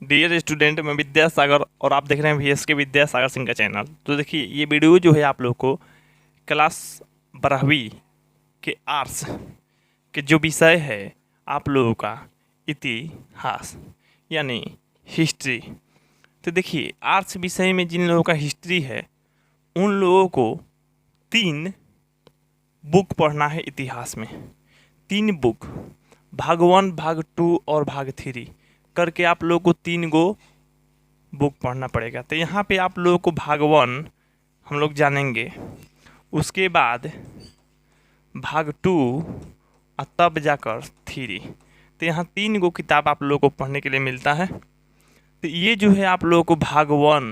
Dear student, मैं विद्यासागर और आप देख रहे हैं VSK विद्यासागर सिंह का चैनल। तो देखिए, ये वीडियो जो है आप लोग को क्लास 12वीं के आर्ट्स के जो विषय है आप लोगों का इतिहास यानी हिस्ट्री। तो देखिए, आर्ट्स विषय में जिन लोगों का हिस्ट्री है उन लोगों को 3 बुक पढ़ना है इतिहास में। 3 बुक, भाग 1, भाग 2 और भाग 3 करके आप लोग को 3 गो बुक पढ़ना पड़ेगा। तो यहाँ पे आप लोगों को भाग 1 हम लोग जानेंगे, उसके बाद भाग 2 और तब जाकर 3। तो यहाँ 3 गो किताब आप लोगों को पढ़ने के लिए मिलता है। तो ये जो है आप लोगों को भाग 1,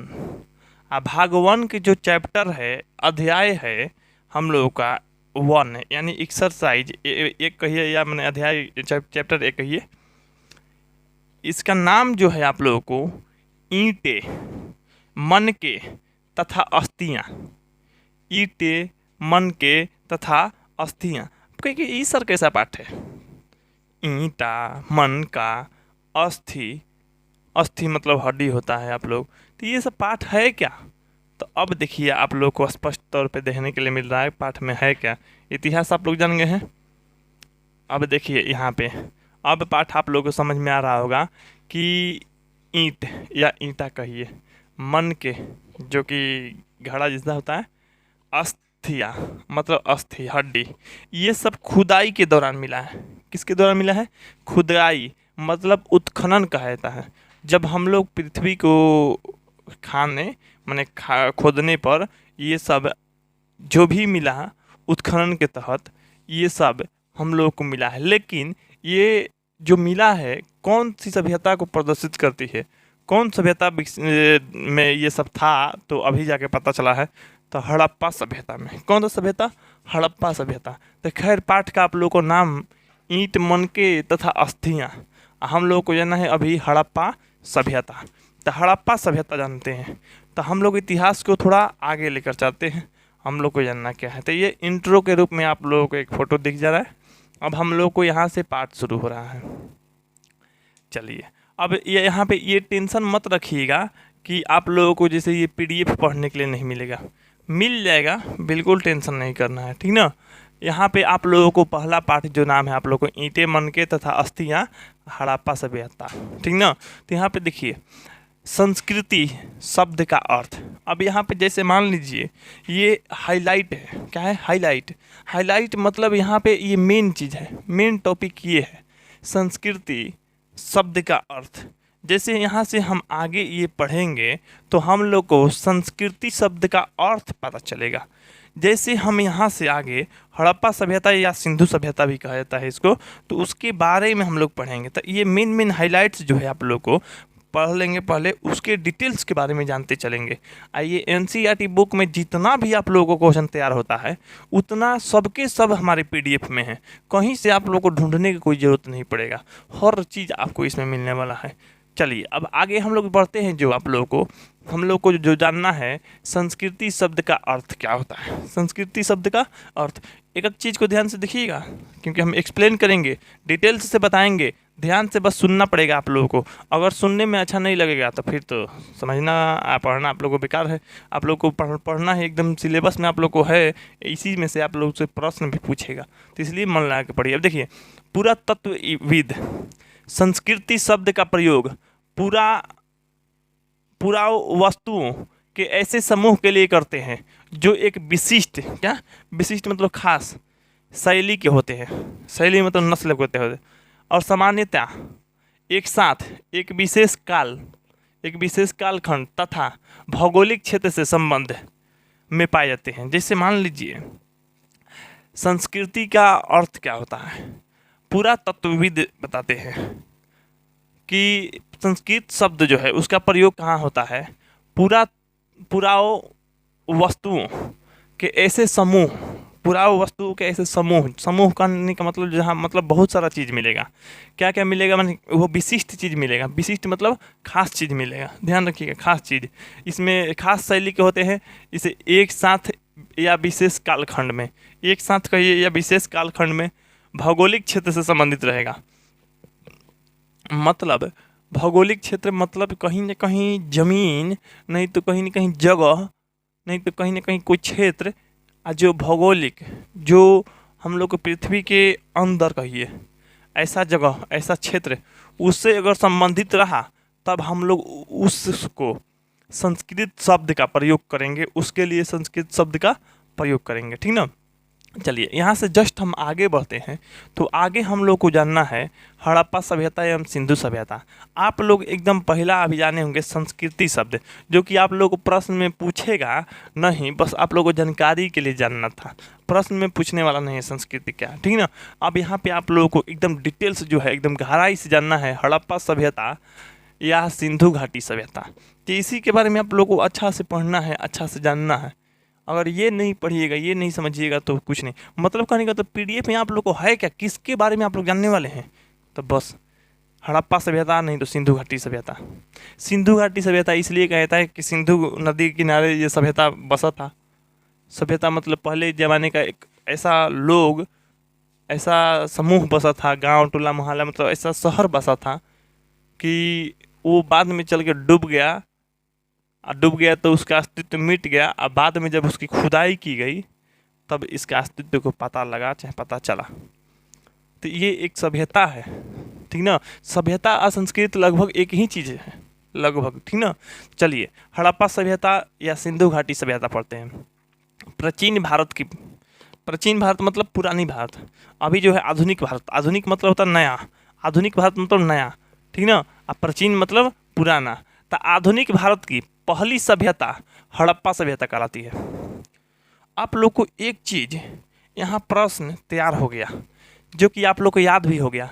और भाग 1 के जो चैप्टर है, अध्याय है हम लोगों का 1 यानी एक्सरसाइज एक कहिए या मैंने अध्याय चैप्टर 1 कहिए। इसका नाम जो है आप लोगों को ईंटे, मन के तथा अस्थियाँ। ईंटे, मन के तथा अस्थियाँ। क्योंकि ये सर कैसा पाठ है? ईंटा, मन का, अस्थि, अस्थि मतलब हड्डी होता है आप लोग। तो ये सब पाठ है क्या? तो अब देखिए, आप लोग को स्पष्ट तौर पे देखने के लिए मिल रहा है पाठ में है क्या। इतिहास आप लोग जान गए हैं। अब देखिए यहाँ पे, अब पाठ आप लोगों को समझ में आ रहा होगा कि ईंट या ईंटा कहिए, मन के जो कि घड़ा जैसा होता है, अस्थिया मतलब अस्थि हड्डी, ये सब खुदाई के दौरान मिला है। किसके दौरान मिला है? खुदाई मतलब उत्खनन कहता है। जब हम लोग पृथ्वी को खाने माने खोदने पर ये सब जो भी मिला उत्खनन के तहत ये सब हम लोग को मिला है। लेकिन ये जो मिला है कौन सी सभ्यता को प्रदर्शित करती है, कौन सभ्यता में ये सब था, तो अभी जाके पता चला है। तो हड़प्पा सभ्यता में। कौन सा सभ्यता? हड़प्पा सभ्यता। तो खैर, पाठ का आप लोगों को नाम ईंट, मन के तथा अस्थियाँ। हम लोग को जाना है अभी हड़प्पा सभ्यता। तो हड़प्पा सभ्यता जानते हैं, तो हम लोग इतिहास को थोड़ा आगे लेकर चलते हैं। हम लोग को जानना क्या है। तो ये इंट्रो के रूप में आप लोगों को एक फ़ोटो दिख जा रहा है। अब हम लोग को यहाँ से पाठ शुरू हो रहा है। चलिए, अब ये यहाँ पे ये टेंशन मत रखिएगा कि आप लोगों को जैसे ये PDF पढ़ने के लिए नहीं मिलेगा। मिल जाएगा, बिल्कुल टेंशन नहीं करना है, ठीक ना। यहाँ पे आप लोगों को पहला पाठ जो नाम है आप लोगों को ईंटे, मन के तथा अस्थियाँ, हड़प्पा सभ्यता, ठीक ना। तो यहाँ पे देखिए, संस्कृति शब्द का अर्थ। अब यहाँ पे जैसे मान लीजिए ये हाईलाइट है। क्या है? हाईलाइट। हाईलाइट मतलब यहाँ पे ये मेन चीज़ है, मेन टॉपिक ये है, संस्कृति शब्द का अर्थ। जैसे यहाँ से हम आगे ये पढ़ेंगे तो हम लोग को संस्कृति शब्द का अर्थ पता चलेगा। जैसे हम यहाँ से आगे हड़प्पा सभ्यता या सिंधु सभ्यता भी कहा जाता है इसको, तो उसके बारे में हम लोग पढ़ेंगे। तो ये मेन हाइलाइट्स जो है आप लोग को पढ़ लेंगे, पहले उसके डिटेल्स के बारे में जानते चलेंगे। ये NCERT बुक में जितना भी आप लोगों को क्वेश्चन तैयार होता है उतना सबके सब हमारे PDF में है। कहीं से आप लोगों को ढूंढने की कोई ज़रूरत नहीं पड़ेगा, हर चीज़ आपको इसमें मिलने वाला है। चलिए, अब आगे हम लोग बढ़ते हैं। जो आप लोगों को हम लोग को जो जानना है, संस्कृति शब्द का अर्थ क्या होता है। संस्कृति शब्द का अर्थ, एक एक चीज़ को ध्यान से देखिएगा क्योंकि हम एक्सप्लेन करेंगे, डिटेल्स से बताएंगे। ध्यान से बस सुनना पड़ेगा आप लोगों को। अगर सुनने में अच्छा नहीं लगेगा तो फिर तो समझना पढ़ना आप लोगों को बेकार है। आप लोग को पढ़ना है एकदम सिलेबस में आप लोग को है, इसी में से आप लोग से प्रश्न भी पूछेगा, तो इसलिए मन लगा के पढ़िए। अब देखिए, पुरातत्वविद संस्कृति शब्द का प्रयोग पूरा वस्तुओं के ऐसे समूह के लिए करते हैं जो एक विशिष्ट, क्या विशिष्ट मतलब खास शैली के होते हैं। शैली मतलब नस्ल के होते हैं और सामान्यतः एक साथ एक विशेष कालखंड तथा भौगोलिक क्षेत्र से संबंध में पाए जाते हैं। जैसे मान लीजिए, संस्कृति का अर्थ क्या होता है, पुरातत्वविद बताते हैं कि संस्कृत शब्द जो है उसका प्रयोग कहाँ होता है, पुराओ वस्तुओं के ऐसे समूह, पुराओ वस्तुओं के ऐसे समूह करने का मतलब जहाँ मतलब बहुत सारा चीज़ मिलेगा। क्या क्या मिलेगा? माने वो विशिष्ट चीज़ मिलेगा। विशिष्ट मतलब खास चीज़ मिलेगा, ध्यान रखिएगा, खास चीज़। इसमें खास शैली के होते हैं। इसे एक साथ या विशेष कालखंड में, एक साथ कहिए या विशेष कालखंड में भौगोलिक क्षेत्र से संबंधित रहेगा। मतलब भौगोलिक क्षेत्र मतलब कहीं न कहीं ज़मीन, नहीं तो कहीं न कहीं जगह, नहीं तो कहीं न कहीं कोई क्षेत्र, जो भौगोलिक, जो हम लोग को पृथ्वी के अंदर कहिए ऐसा जगह, ऐसा क्षेत्र, उससे अगर संबंधित रहा तब हम लोग उसको संस्कृत शब्द का प्रयोग करेंगे, उसके लिए संस्कृत शब्द का प्रयोग करेंगे, ठीक ना। चलिए यहाँ से जस्ट हम आगे बढ़ते हैं। तो आगे हम लोग को जानना है हड़प्पा सभ्यता एवं सिंधु सभ्यता। आप लोग एकदम पहला अभी जाने होंगे संस्कृति शब्द, जो कि आप लोग को प्रश्न में पूछेगा नहीं, बस आप लोग को जानकारी के लिए जानना था, प्रश्न में पूछने वाला नहीं है संस्कृति क्या, ठीक ना। अब यहाँ पे आप लोगों को एकदम डिटेल्स जो है एकदम गहराई से जानना है हड़प्पा सभ्यता या सिंधु घाटी सभ्यता। तो इसी के बारे में आप लोग को अच्छा से पढ़ना है, अच्छा से जानना है। अगर ये नहीं पढ़िएगा, ये नहीं समझिएगा तो कुछ नहीं, मतलब कहने का तो पीडीएफ में आप लोग को है क्या, किसके बारे में आप लोग जानने वाले हैं, तो बस हड़प्पा सभ्यता, नहीं तो सिंधु घाटी सभ्यता। सिंधु घाटी सभ्यता इसलिए कहता है कि सिंधु नदी के किनारे ये सभ्यता बसा था। सभ्यता मतलब पहले ज़माने का एक ऐसा लोग, ऐसा समूह बसा था, गांव टोला मोहल्ला, मतलब ऐसा शहर बसा था कि वो बाद में चल के डूब गया, डूब गया तो उसका अस्तित्व मिट गया। अब बाद में जब उसकी खुदाई की गई तब इसका अस्तित्व को पता लगा, चाहे पता चला। तो ये एक सभ्यता है, ठीक ना। सभ्यता और संस्कृत लगभग एक ही चीज़ है, लगभग, ठीक ना। चलिए हड़प्पा सभ्यता या सिंधु घाटी सभ्यता पढ़ते हैं। प्राचीन भारत की, प्राचीन भारत मतलब पुरानी भारत, अभी जो है आधुनिक भारत, आधुनिक मतलब होता है नया, आधुनिक भारत मतलब नया, ठीक ना। और प्राचीन मतलब पुराना। तो आधुनिक भारत की पहली सभ्यता हड़प्पा सभ्यता कहलाती है। आप लोग को एक चीज़ यहाँ प्रश्न तैयार हो गया, जो कि आप लोग को याद भी हो गया।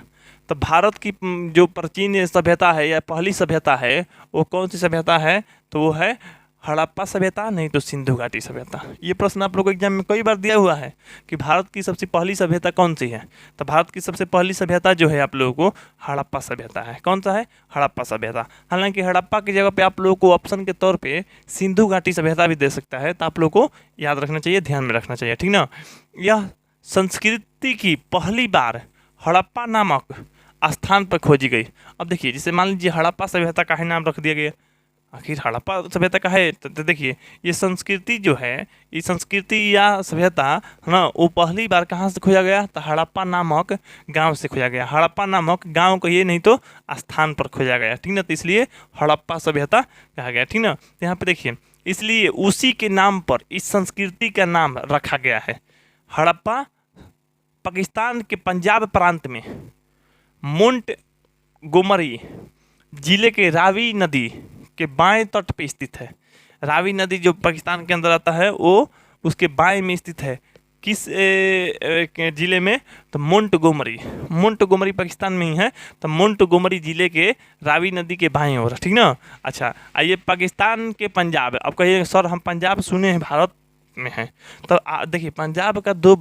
तो भारत की जो प्राचीन सभ्यता है या पहली सभ्यता है वो कौन सी सभ्यता है, तो वो है हड़प्पा सभ्यता, नहीं तो सिंधु घाटी सभ्यता। ये प्रश्न आप लोग को एग्जाम में कई बार दिया हुआ है कि भारत की सबसे पहली सभ्यता कौन सी है। तो भारत की सबसे पहली सभ्यता जो है आप लोगों को हड़प्पा सभ्यता है। कौन सा है, हड़प्पा सभ्यता। हालांकि हड़प्पा की जगह पे आप लोगों को ऑप्शन के तौर पे सिंधु घाटी सभ्यता भी दे सकता है, तो आप लोग को याद रखना चाहिए, ध्यान में रखना चाहिए, ठीक ना। यह संस्कृति की पहली बार हड़प्पा नामक स्थान पर खोजी गई। अब देखिए, जैसे मान लीजिए हड़प्पा सभ्यता का है नाम रख दिया गया, आखिर हड़प्पा सभ्यता का है, तो देखिए ये संस्कृति जो है, ये संस्कृति या सभ्यता है ना, वो पहली बार कहाँ से खोजा गया, तो हड़प्पा नामक गांव से खोजा गया। हड़प्पा नामक गांव को ये नहीं तो स्थान पर खोजा गया, ठीक ना। तो इसलिए हड़प्पा सभ्यता कहा गया, ठीक ना। तो यहाँ पे देखिए, इसलिए उसी के नाम पर इस संस्कृति का नाम रखा गया है हड़प्पा। पाकिस्तान के पंजाब प्रांत में मोंटगोमरी जिले के रावी नदी के बाएं तट पे स्थित है। रावी नदी जो पाकिस्तान के अंदर आता है वो उसके बाएं में स्थित है। किस जिले में, तो मोंटगोमरी, मोंटगोमरी पाकिस्तान में ही है। तो मोंटगोमरी जिले के रावी नदी के बाएं ओर, ठीक ना। अच्छा, आइए पाकिस्तान के पंजाब। अब कहिए सर हम पंजाब सुने हैं भारत में है, तो देखिए पंजाब का दो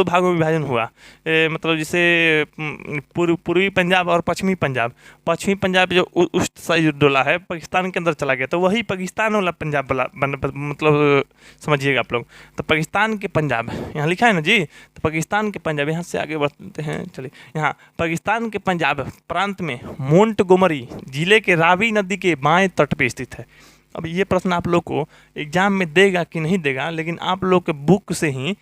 भागों में विभाजन हुआ। मतलब जैसे पूर्वी पंजाब और पश्चिमी पंजाब। पश्चिमी पंजाब जो उस साइड डोला है पाकिस्तान के अंदर चला गया, तो वही पाकिस्तान वाला पंजाब वाला मतलब समझिएगा आप लोग। तो पाकिस्तान के पंजाब यहाँ लिखा है ना जी, तो पाकिस्तान के पंजाब, यहाँ से आगे बढ़ते हैं। चलिए, यहाँ पाकिस्तान के पंजाब प्रांत में मोंटगोमरी जिले के रावी नदी के बाएँ तट पर स्थित है। अब ये प्रश्न आप लोग को एग्जाम में देगा कि नहीं देगा, लेकिन आप लोग के बुक से ही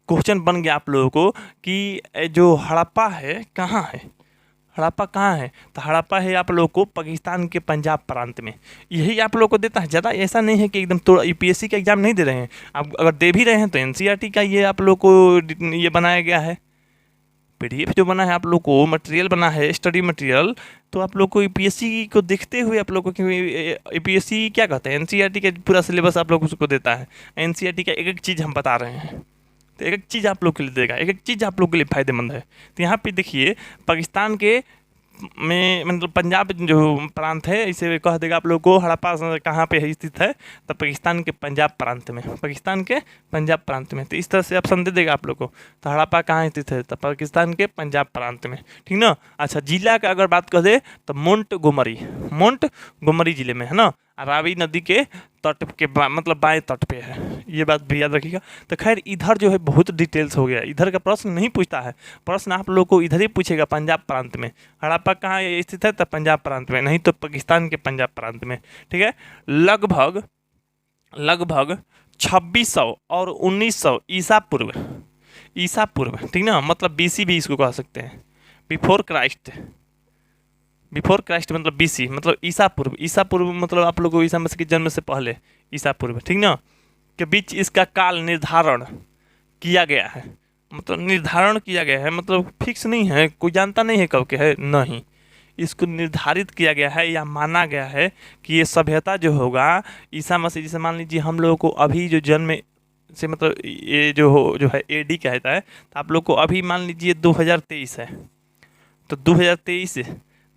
क्वेश्चन बन गया आप लोगों को कि जो हड़प्पा है कहाँ है, हड़प्पा कहाँ है। तो हड़प्पा है आप लोग को पाकिस्तान के पंजाब प्रांत में। यही आप लोग को देता है, ज़्यादा ऐसा नहीं है कि एकदम तो यूपीएससी का एग्जाम नहीं दे रहे हैं आप। अगर दे भी रहे हैं तो एनसीईआरटी का ये आप लोग को ये बनाया गया है, पीडीएफ जो बना है आप लोग को, मटेरियल बना है, स्टडी मटेरियल। तो आप लोग को यूपीएससी को देखते हुए आप लोग को, क्योंकि यूपीएससी क्या कहते हैं, एनसीईआरटी का पूरा सिलेबस आप लोग उसको देता है। एनसीईआरटी का एक एक चीज़ हम बता रहे हैं, तो एक एक चीज़ आप लोग के लिए देगा, एक एक चीज़ आप लोग के लिए फ़ायदेमंद है। तो यहाँ पे देखिए पाकिस्तान के में मतलब पंजाब जो प्रांत है, इसे कह देगा आप लोग को हड़प्पा कहाँ पे है स्थित है, तो पाकिस्तान के पंजाब प्रांत में, पाकिस्तान के पंजाब प्रांत में। तो इस तरह से ऑप्शन दे देगा आप लोग को। तो हड़प्पा कहाँ स्थित है, तो पाकिस्तान के पंजाब प्रांत में, ठीक ना। अच्छा, जिला का अगर बात कर दे तो मोंटगोमरी जिले में है ना। रावी नदी के तट के मतलब बाएं तट पे है, ये बात भी याद रखिएगा। तो खैर इधर जो है बहुत डिटेल्स हो गया, इधर का प्रश्न नहीं पूछता है, प्रश्न आप लोग को इधर ही पूछेगा, पंजाब प्रांत में। हड़प्पा कहाँ स्थित है? तो पंजाब प्रांत में, नहीं तो पाकिस्तान के पंजाब प्रांत में। ठीक है, लगभग 2600 और 1900 ईसा पूर्व, ठीक ना, मतलब बीसी भी इसको कह सकते हैं, बिफोर क्राइस्ट मतलब बीसी मतलब ईसा पूर्व मतलब आप लोगों को ईसा मसीह के जन्म से पहले, ईसा पूर्व, ठीक ना, के बीच इसका काल निर्धारण किया गया है। मतलब निर्धारण किया गया है मतलब फिक्स नहीं है, कोई जानता नहीं है कब के है, नहीं, इसको निर्धारित किया गया है या माना गया है कि ये सभ्यता जो होगा ईसा मसीह, जैसे मान लीजिए हम लोगों को अभी जो जन्म से मतलब ये जो है एडी कहता है, तो आप लोग को अभी मान लीजिए 2023 है, तो 2023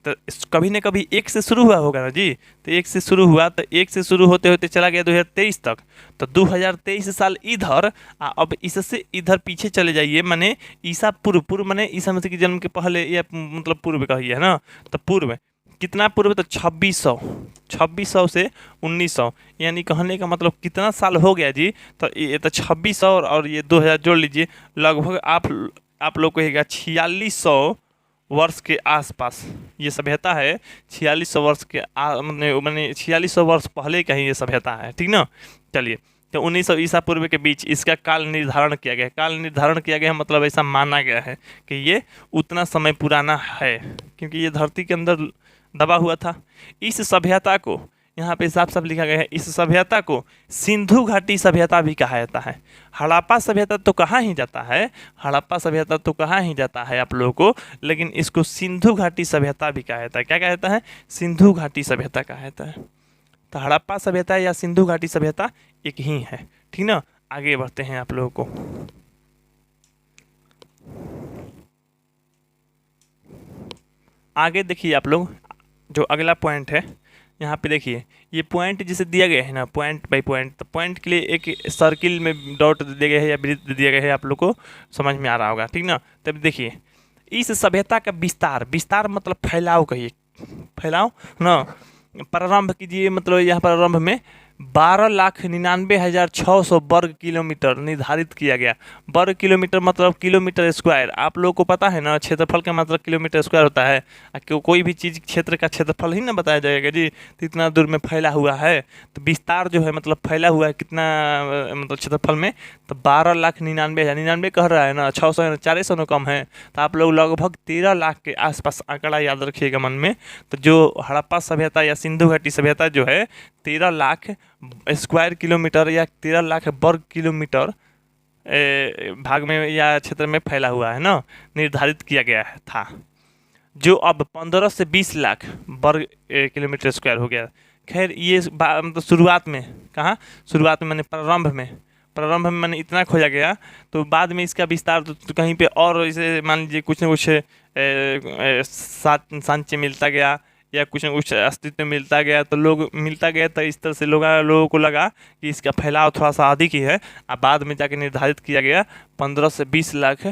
तो कभी ना कभी एक से शुरू हुआ होगा ना जी, तो एक से शुरू हुआ, तो एक से शुरू होते होते चला गया 2023 तक, तो 2023 साल इधर, अब इससे इधर पीछे चले जाइए, माने ईसा पूर्व माने ईसा मसीह के जन्म के पहले या मतलब पूर्व कहिए है ना, तो पूर्व कितना पूर्व? तो 2600 से 1900, यानी कहने का मतलब कितना साल हो गया जी? तो ये तो 2600 और ये 2000 जोड़ लीजिए, लगभग आप लोग कहेगा 4600 वर्ष के आसपास ये सभ्यता है। 4600 वर्ष के मैंने 4600 वर्ष पहले का ही ये सभ्यता है, ठीक ना। चलिए, तो 1900 ईसा पूर्व के बीच इसका काल निर्धारण किया गया मतलब ऐसा माना गया है कि ये उतना समय पुराना है, क्योंकि ये धरती के अंदर दबा हुआ था। इस सभ्यता को यहाँ पे साफ साफ लिखा गया है, इस सभ्यता को सिंधु घाटी सभ्यता भी कहा जाता है। हड़प्पा सभ्यता तो कहाँ ही जाता है, आप लोगों को, लेकिन इसको सिंधु घाटी सभ्यता भी कहा जाता है। क्या कहा जाता है? सिंधु घाटी सभ्यता कहा जाता है। तो हड़प्पा सभ्यता या सिंधु घाटी सभ्यता एक ही है, ठीक ना। आगे बढ़ते हैं आप लोगों को। आगे देखिए आप लोग, जो अगला पॉइंट है यहाँ पे देखिए, ये पॉइंट जिसे दिया गया है ना, पॉइंट बाय पॉइंट, तो पॉइंट के लिए एक सर्किल में डॉट दिया गया है या वृत्त दिया गया है, आप लोग को समझ में आ रहा होगा, ठीक ना। तब देखिए, इस सभ्यता का विस्तार मतलब फैलाव कहिए, फैलाव ना, प्रारंभ कीजिए, मतलब यहाँ प्रारंभ में 12,99,600 वर्ग किलोमीटर निर्धारित किया गया। वर्ग किलोमीटर मतलब किलोमीटर स्क्वायर, आप लोगों को पता है ना, क्षेत्रफल का मतलब किलोमीटर स्क्वायर होता है। कोई भी चीज़ क्षेत्र का क्षेत्रफल ही ना बताया जाएगा जी, तो इतना दूर में फैला हुआ है, तो विस्तार जो है मतलब फैला हुआ है कितना मतलब क्षेत्रफल में, तो 12,99,000, 99 कह रहा है ना, 600 400 न कम है, तो आप लोग लगभग 13 लाख के आसपास आंकड़ा याद रखिएगा मन में। तो जो हड़प्पा सभ्यता या सिंधु घाटी सभ्यता जो है 13 लाख स्क्वायर किलोमीटर या 13 लाख वर्ग किलोमीटर भाग में या क्षेत्र में फैला हुआ है ना, निर्धारित किया गया है था, जो अब 15 से 20 लाख वर्ग किलोमीटर स्क्वायर हो गया। खैर ये मतलब शुरुआत में मैंने प्रारंभ में मैंने इतना खोजा गया, तो बाद में इसका विस्तार तो कहीं पे और इसे मान लीजिए कुछ न कुछ सांचे मिलता गया या कुछ न कुछ अस्तित्व मिलता गया, तो इस तरह से लोगों को लगा कि इसका फैलाव थोड़ा सा अधिक ही है, और बाद में जाके निर्धारित किया गया 15 से 20 लाख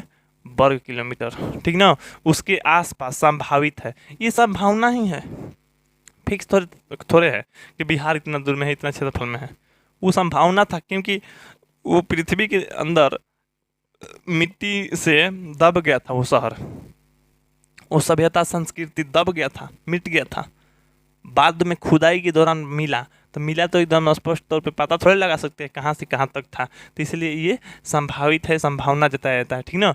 वर्ग किलोमीटर, ठीक ना, उसके आसपास संभावित है। ये संभावना ही है, फिक्स थोड़े है कि बिहार इतना दूर में है, इतना क्षेत्रफल में है। वो संभावना था, क्योंकि वो पृथ्वी के अंदर मिट्टी से दब गया था वो शहर, वो सभ्यता संस्कृति दब गया था, मिट गया था। बाद में खुदाई के दौरान मिला तो एकदम स्पष्ट तौर पे पता थोड़े लगा सकते हैं कहाँ से कहाँ तक था, तो इसलिए ये संभावित है, संभावना जताया जाता है, ठीक ना।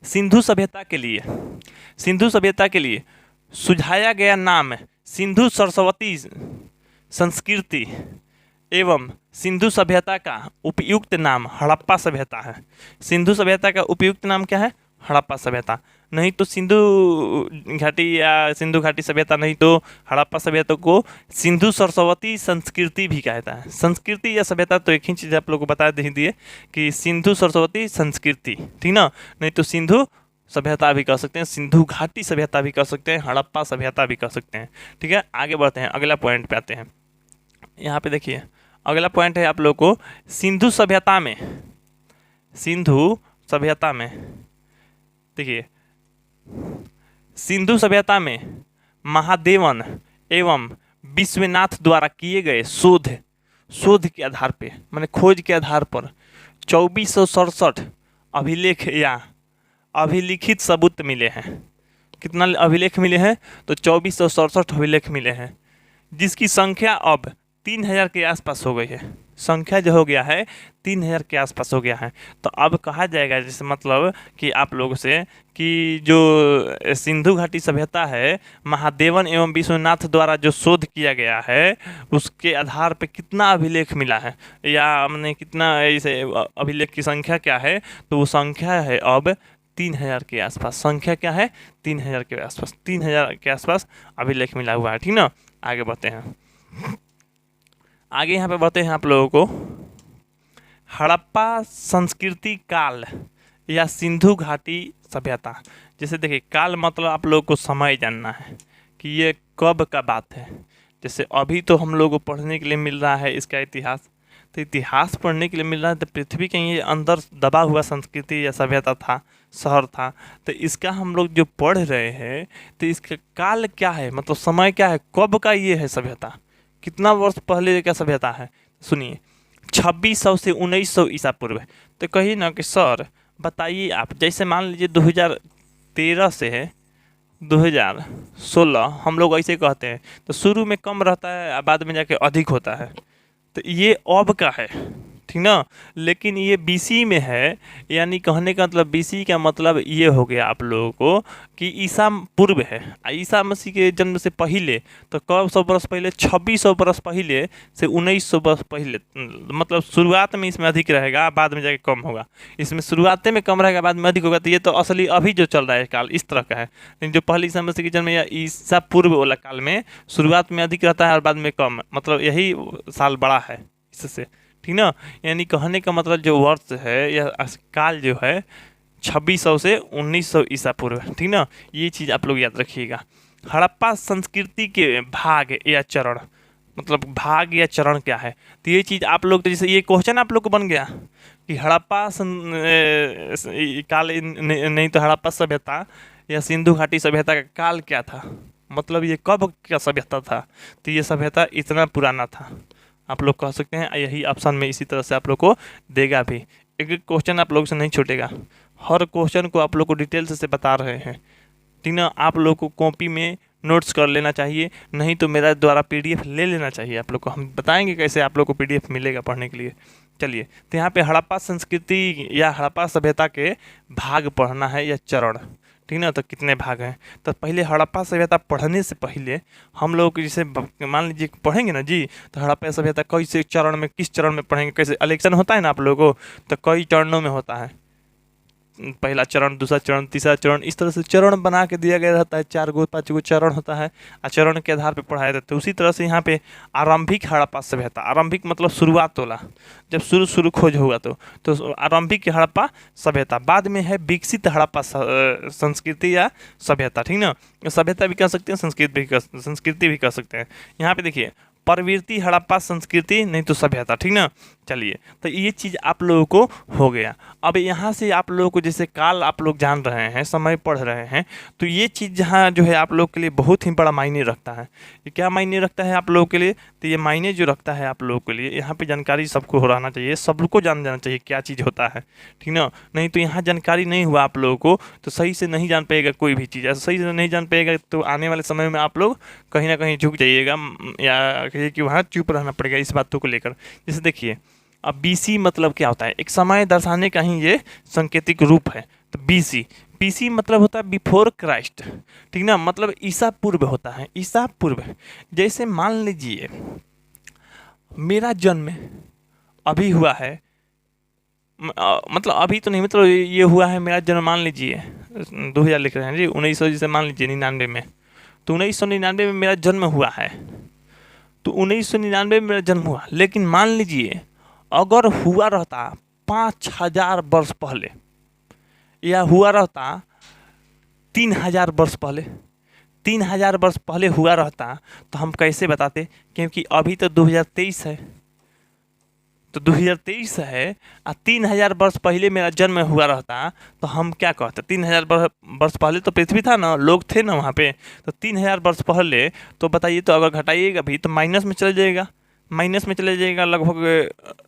सिंधु सभ्यता के लिए सुझाया गया नाम सिंधु सरस्वती संस्कृति एवं सिंधु सभ्यता का उपयुक्त नाम हड़प्पा सभ्यता है। सिंधु सभ्यता का उपयुक्त नाम क्या है? हड़प्पा सभ्यता, नहीं तो सिंधु घाटी सभ्यता, नहीं तो हड़प्पा सभ्यता को सिंधु सरस्वती संस्कृति भी कहता है। संस्कृति या सभ्यता तो एक ही चीज़ आप लोग को बता दिए कि सिंधु सरस्वती संस्कृति, ठीक ना, नहीं तो सिंधु सभ्यता भी कह सकते हैं, सिंधु घाटी सभ्यता भी कह सकते हैं, हड़प्पा सभ्यता भी कह सकते हैं, ठीक है। आगे बढ़ते हैं, अगला पॉइंट पे आते हैं। यहाँ पे देखिए, अगला पॉइंट है आप लोग को सिंधु सभ्यता में देखिए, सिंधु सभ्यता में महादेवन एवं विश्वनाथ द्वारा किए गए शोध के आधार पे, माने खोज के आधार पर 2467 अभिलेख या अभिलिखित सबूत मिले हैं। कितना अभिलेख मिले हैं? तो 2467 अभिलेख मिले हैं, जिसकी संख्या अब 3000 के आसपास हो गई है। संख्या जो हो गया है 3000 के आसपास हो गया है। तो अब कहा जाएगा, जैसे मतलब कि आप लोगों से, कि जो सिंधु घाटी सभ्यता है, महादेवन एवं विश्वनाथ द्वारा जो शोध किया गया है, उसके आधार पे कितना अभिलेख मिला है, या हमने कितना ऐसे अभिलेख की संख्या क्या है? तो वो संख्या है अब 3000 के आसपास। संख्या क्या है? 3000 के आसपास। 3000 के आसपास अभिलेख मिला हुआ है। ठीक ना, आगे बढ़ते हैं। आगे यहाँ पे बढ़ते हैं आप लोगों को हड़प्पा संस्कृति काल या सिंधु घाटी सभ्यता। जैसे देखिए, काल मतलब आप लोगों को समय जानना है कि ये कब का बात है। जैसे अभी तो हम लोगों को पढ़ने के लिए मिल रहा है इसका इतिहास, तो इतिहास पढ़ने के लिए मिल रहा है, तो पृथ्वी के ये अंदर दबा हुआ संस्कृति या सभ्यता था, शहर था, तो इसका हम लोग जो पढ़ रहे हैं, तो इसका काल क्या है, मतलब समय क्या है, कब का ये है सभ्यता, कितना वर्ष पहले का सभ्यता है। सुनिए, 2600 से 1900 ईसा पूर्व। तो कहिए ना कि सर बताइए आप, जैसे मान लीजिए 2013 से 2016 हम लोग ऐसे कहते हैं, तो शुरू में कम रहता है, बाद में जाके अधिक होता है, तो ये अब का है, ठीक ना। लेकिन ये बीसी में है, यानी कहने का मतलब बीसी का मतलब ये हो गया आप लोगों को कि ईसा पूर्व है। ईसा मसीह के जन्म से पहले, तो कब 100 बरस पहले, 2600 बरस पहले से 1900 बरस पहले, मतलब शुरुआत में इसमें अधिक रहेगा, बाद में जाके कम होगा। इसमें शुरुआत में कम रहेगा, बाद में अधिक होगा। तो ये तो असली अभी जो चल रहा है काल इस तरह का है। लेकिन जो पहले ईसा मसीह के जन्म या ईसा पूर्व वाला काल में शुरुआत में अधिक रहता है और बाद में कम, मतलब यही साल बड़ा है इससे, ठीक ना। यानी कहने का मतलब जो वर्ष है या काल जो है 2600 से 1900 ईसा पूर्व, ठीक ना। ये चीज़ आप लोग याद रखिएगा। हड़प्पा संस्कृति के भाग या चरण, मतलब भाग या चरण क्या है, तो ये चीज़ आप लोग, तो जैसे ये क्वेश्चन आप लोग को बन गया कि हड़प्पा काल नहीं तो हड़प्पा सभ्यता या सिंधु घाटी सभ्यता का काल क्या था, मतलब ये कब का सभ्यता था। तो ये सभ्यता इतना पुराना था, आप लोग कह सकते हैं। यही ऑप्शन में इसी तरह से आप लोग को देगा भी। एक एक क्वेश्चन आप लोग से नहीं छूटेगा, हर क्वेश्चन को आप लोग को डिटेल से बता रहे हैं, ठीक ना। आप लोग को कॉपी में नोट्स कर लेना चाहिए, नहीं तो मेरा द्वारा पीडीएफ ले लेना चाहिए आप लोग को। हम बताएंगे कैसे आप लोग को पीडीएफ मिलेगा पढ़ने के लिए। चलिए, तो यहाँ पे हड़प्पा संस्कृति या हड़प्पा सभ्यता के भाग पढ़ना है या चरण, ठीक ना। तो कितने भाग हैं, तो पहले हड़प्पा सभ्यता पढ़ने से पहले हम लोग जैसे मान लीजिए पढ़ेंगे ना जी, तो हड़प्पा सभ्यता कैसे चरण में, किस चरण में पढ़ेंगे, कैसे इलेक्शन होता है ना आप लोगों को, तो कई चरणों में होता है। पहला चरण, दूसरा चरण, तीसरा चरण, इस तरह से चरण बना के दिया गया रहता है। 4 गो 5 गो चरण होता है, चरण के आधार पर पढ़ाया जाता है। उसी तरह से यहाँ पे आरंभिक हड़प्पा सभ्यता, आरंभिक मतलब शुरुआत वाला, जब शुरू खोज होगा तो आरंभिक हड़प्पा सभ्यता। बाद में है विकसित हड़प्पा संस्कृति या सभ्यता, ठीक ना। सभ्यता भी कह सकते हैं, संस्कृति भी कह सकते हैं। यहाँ पे देखिए, प्रवृत्ति हड़प्पा संस्कृति नहीं तो सभ्यता, ठीक ना। चलिए, तो ये चीज़ आप लोगों को हो गया। अब यहाँ से आप लोगों को जैसे काल आप लोग जान रहे हैं, समय पढ़ रहे हैं, तो ये चीज़ जहाँ जो है आप लोग के लिए बहुत ही बड़ा मायने रखता है। ये क्या मायने रखता है आप लोगों के लिए, तो ये मायने जो रखता है आप लोगों के लिए, यहाँ पे जानकारी सबको हो रहना चाहिए, सबको जान जाना चाहिए क्या चीज़ होता है, ठीक ना। नहीं तो यहाँ जानकारी नहीं हुआ आप लोगों को तो सही से नहीं जान पाएगा कोई भी चीज़। ऐसा सही से नहीं जान पाएगा तो आने वाले समय में आप लोग कहीं ना कहीं झुक जाइएगा, या कहिए कि वहाँ चुप रहना पड़ेगा इस बातों को लेकर। जैसे देखिए, अब बीसी मतलब क्या होता है, एक समय दर्शाने का ही ये सांकेतिक रूप है। तो बीसी मतलब होता है बिफोर क्राइस्ट, ठीक ना, मतलब ईसा पूर्व होता है, ईसा पूर्व। जैसे मान लीजिए मेरा जन्म अभी हुआ है, मतलब अभी तो नहीं, मतलब ये हुआ है मेरा जन्म, मान लीजिए 2000 लिख रहे हैं जी, 1900 जैसे मान लीजिए 99 में, तो 1999 में मेरा जन्म हुआ है, तो 1999 में मेरा जन्म हुआ। लेकिन मान लीजिए अगर हुआ रहता 5000 वर्ष पहले, या हुआ रहता 3000 वर्ष पहले, 3000 वर्ष पहले हुआ रहता, तो हम कैसे बताते, क्योंकि अभी तो 2023 है, तो 2023 है और 3000 वर्ष पहले मेरा जन्म हुआ रहता तो हम क्या कहते? 3000 वर्ष पहले तो पृथ्वी था ना, लोग थे ना वहाँ पे, तो 3000 वर्ष पहले तो बताइए, तो अगर घटाइएगा भी तो माइनस में चले जाएगा, माइनस में चले जाएगा लगभग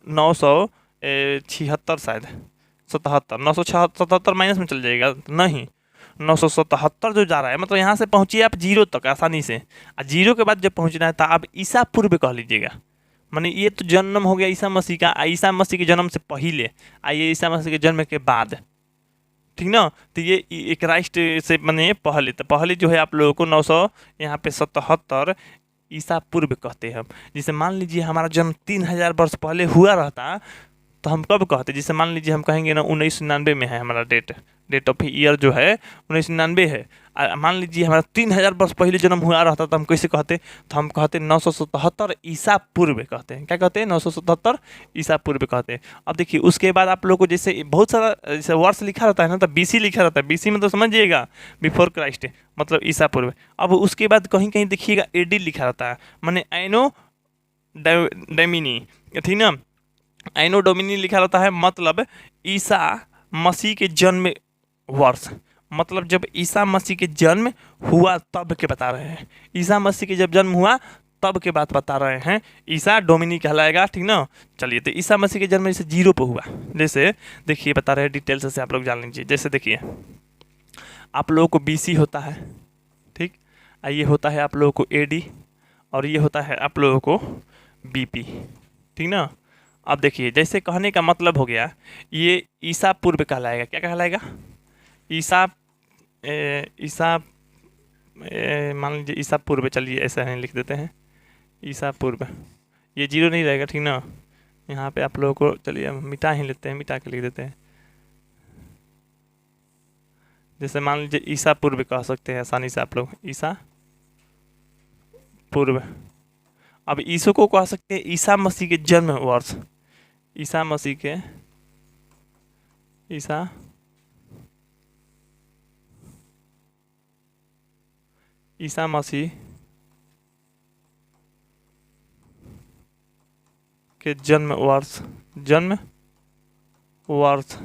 976 शायद 77, 977 माइनस में चल जाएगा, नहीं 977 जो जा रहा है, मतलब यहाँ से पहुँचिए आप जीरो तक आसानी से, और जीरो के बाद जब पहुँचना है तो आप ईसा पूर्व कह लीजिएगा। माने ये तो जन्म हो गया ईसा मसीह का, ईसा मसीह के जन्म से पहले, आइए ईसा मसीह के जन्म के बाद, ठीक ना। तो ये एक राष्ट्र से माने पहले, तो पहले जो है आप लोगों को 900 यहाँ पे 77 ईसा पूर्व कहते हैं हम। जैसे मान लीजिए हमारा जन्म 3000 वर्ष पहले हुआ रहता तो हम कब कहते? जैसे मान लीजिए हम कहेंगे ना 1999 में है हमारा डेट ऑफ ईयर जो है 1999 है, मान लीजिए हमारा 3000 वर्ष पहले जन्म हुआ रहता तो हम कैसे कहते? तो हम कहते 977 ईसा पूर्व कहते हैं। क्या कहते हैं? 977 ईसा पूर्व कहते हैं। अब देखिए उसके बाद आप लोग को जैसे बहुत सारा जैसे वर्ष लिखा रहता है ना, तो BC लिखा रहता है, BC मतलब समझिएगा बिफोर क्राइस्ट, मतलब ईसा पूर्व। अब उसके बाद कहीं कहीं देखिएगा AD लिखा रहता है, माने एनो डोमिनी, ठीक ना, एनो डोमिनी लिखा रहता है, मतलब ईसा मसीह के जन्म वर्ष, मतलब जब ईसा मसीह के जन्म हुआ तब के बता रहे हैं। ईसा मसीह के जब जन्म हुआ तब के बात बता रहे हैं, ईसा डोमिनी कहलाएगा, ठीक ना। चलिए, तो ईसा मसीह के जन्म जैसे जीरो पे हुआ, जैसे देखिए बता रहे हैं डिटेल से आप लोग जान लीजिए। जैसे देखिए आप लोगों को BC होता है, ठीक, ये होता है आप लोगों को AD, और ये होता है आप लोगों को BP, ठीक ना। अब देखिए जैसे कहने का मतलब हो गया ये ईसा पूर्व कहलाएगा। क्या कहलाएगा? ईसा मान लीजिए ईसा पूर्व, चलिए ऐसा नहीं लिख देते हैं, ईसा पूर्व, ये जीरो नहीं रहेगा, ठीक ना। यहाँ पे आप लोगों को चलिए मिटा ही लेते हैं, मिटा के लिख देते हैं। जैसे मान लीजिए ईसा पूर्व कह सकते हैं आसानी से आप लोग, ईसा पूर्व। अब ईसो को कह सकते हैं ईसा मसीह के जन्म वर्ष, ईसा मसीह के, ईसा मसीह के जन्म वर्ष, जन्म वर्ष।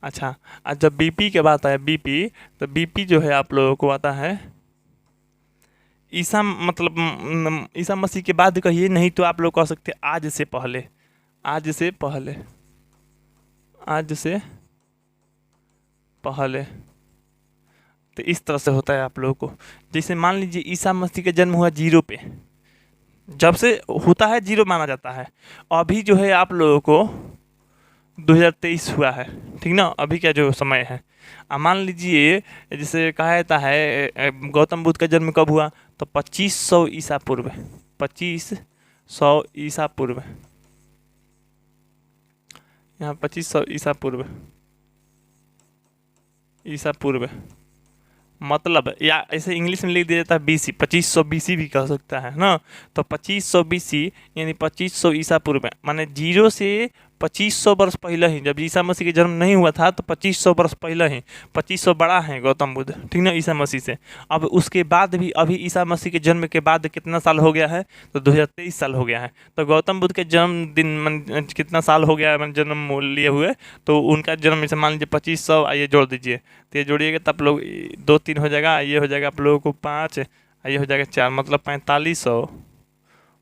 अच्छा, आज जब BP के बात है, BP, तो BP जो है आप लोगों को आता है ईसा, मतलब ईसा मसीह के बाद कहिए, नहीं तो आप लोग कह सकते हैं आज से पहले, आज से पहले, आज से पहले। तो इस तरह से होता है आप लोगों को। जैसे मान लीजिए ईसा मसीह का जन्म हुआ जीरो पे, जब से होता है जीरो माना जाता है। अभी जो है आप लोगों को 2023 हुआ है, ठीक ना, अभी का जो समय है। मान लीजिए जैसे कहा जाता है गौतम बुद्ध का जन्म कब हुआ? तो 2500 ईसा पूर्व, 2500 ईसा पूर्व, यहाँ 2500 ईसा पूर्व, ईसा पूर्व, मतलब या ऐसे इंग्लिश में लिख दिया जाता है BC, 2500 BC भी कह सकता है ना। तो 2500 BC यानी 2500 ईसा पूर्व, माने जीरो से 2500 वर्ष पहले ही, जब ईसा मसीह के जन्म नहीं हुआ था तो 2500 वर्ष पहले ही, 2500 बड़ा है गौतम बुद्ध, ठीक ना, ईसा मसीह से। अब उसके बाद भी अभी ईसा मसीह के जन्म के बाद कितना साल हो गया है? तो 2023 साल हो गया है। तो गौतम बुद्ध के जन्मदिन कितना साल हो गया है जन्म लिए हुए? तो उनका जन्म जैसे मान लीजिए 2500, आइए जोड़ दीजिए, तो ये जोड़िएगा तब लोग 2 3 हो जाएगा, ये हो जाएगा आप लोगों को 5, ये हो जाएगा 4, मतलब 4500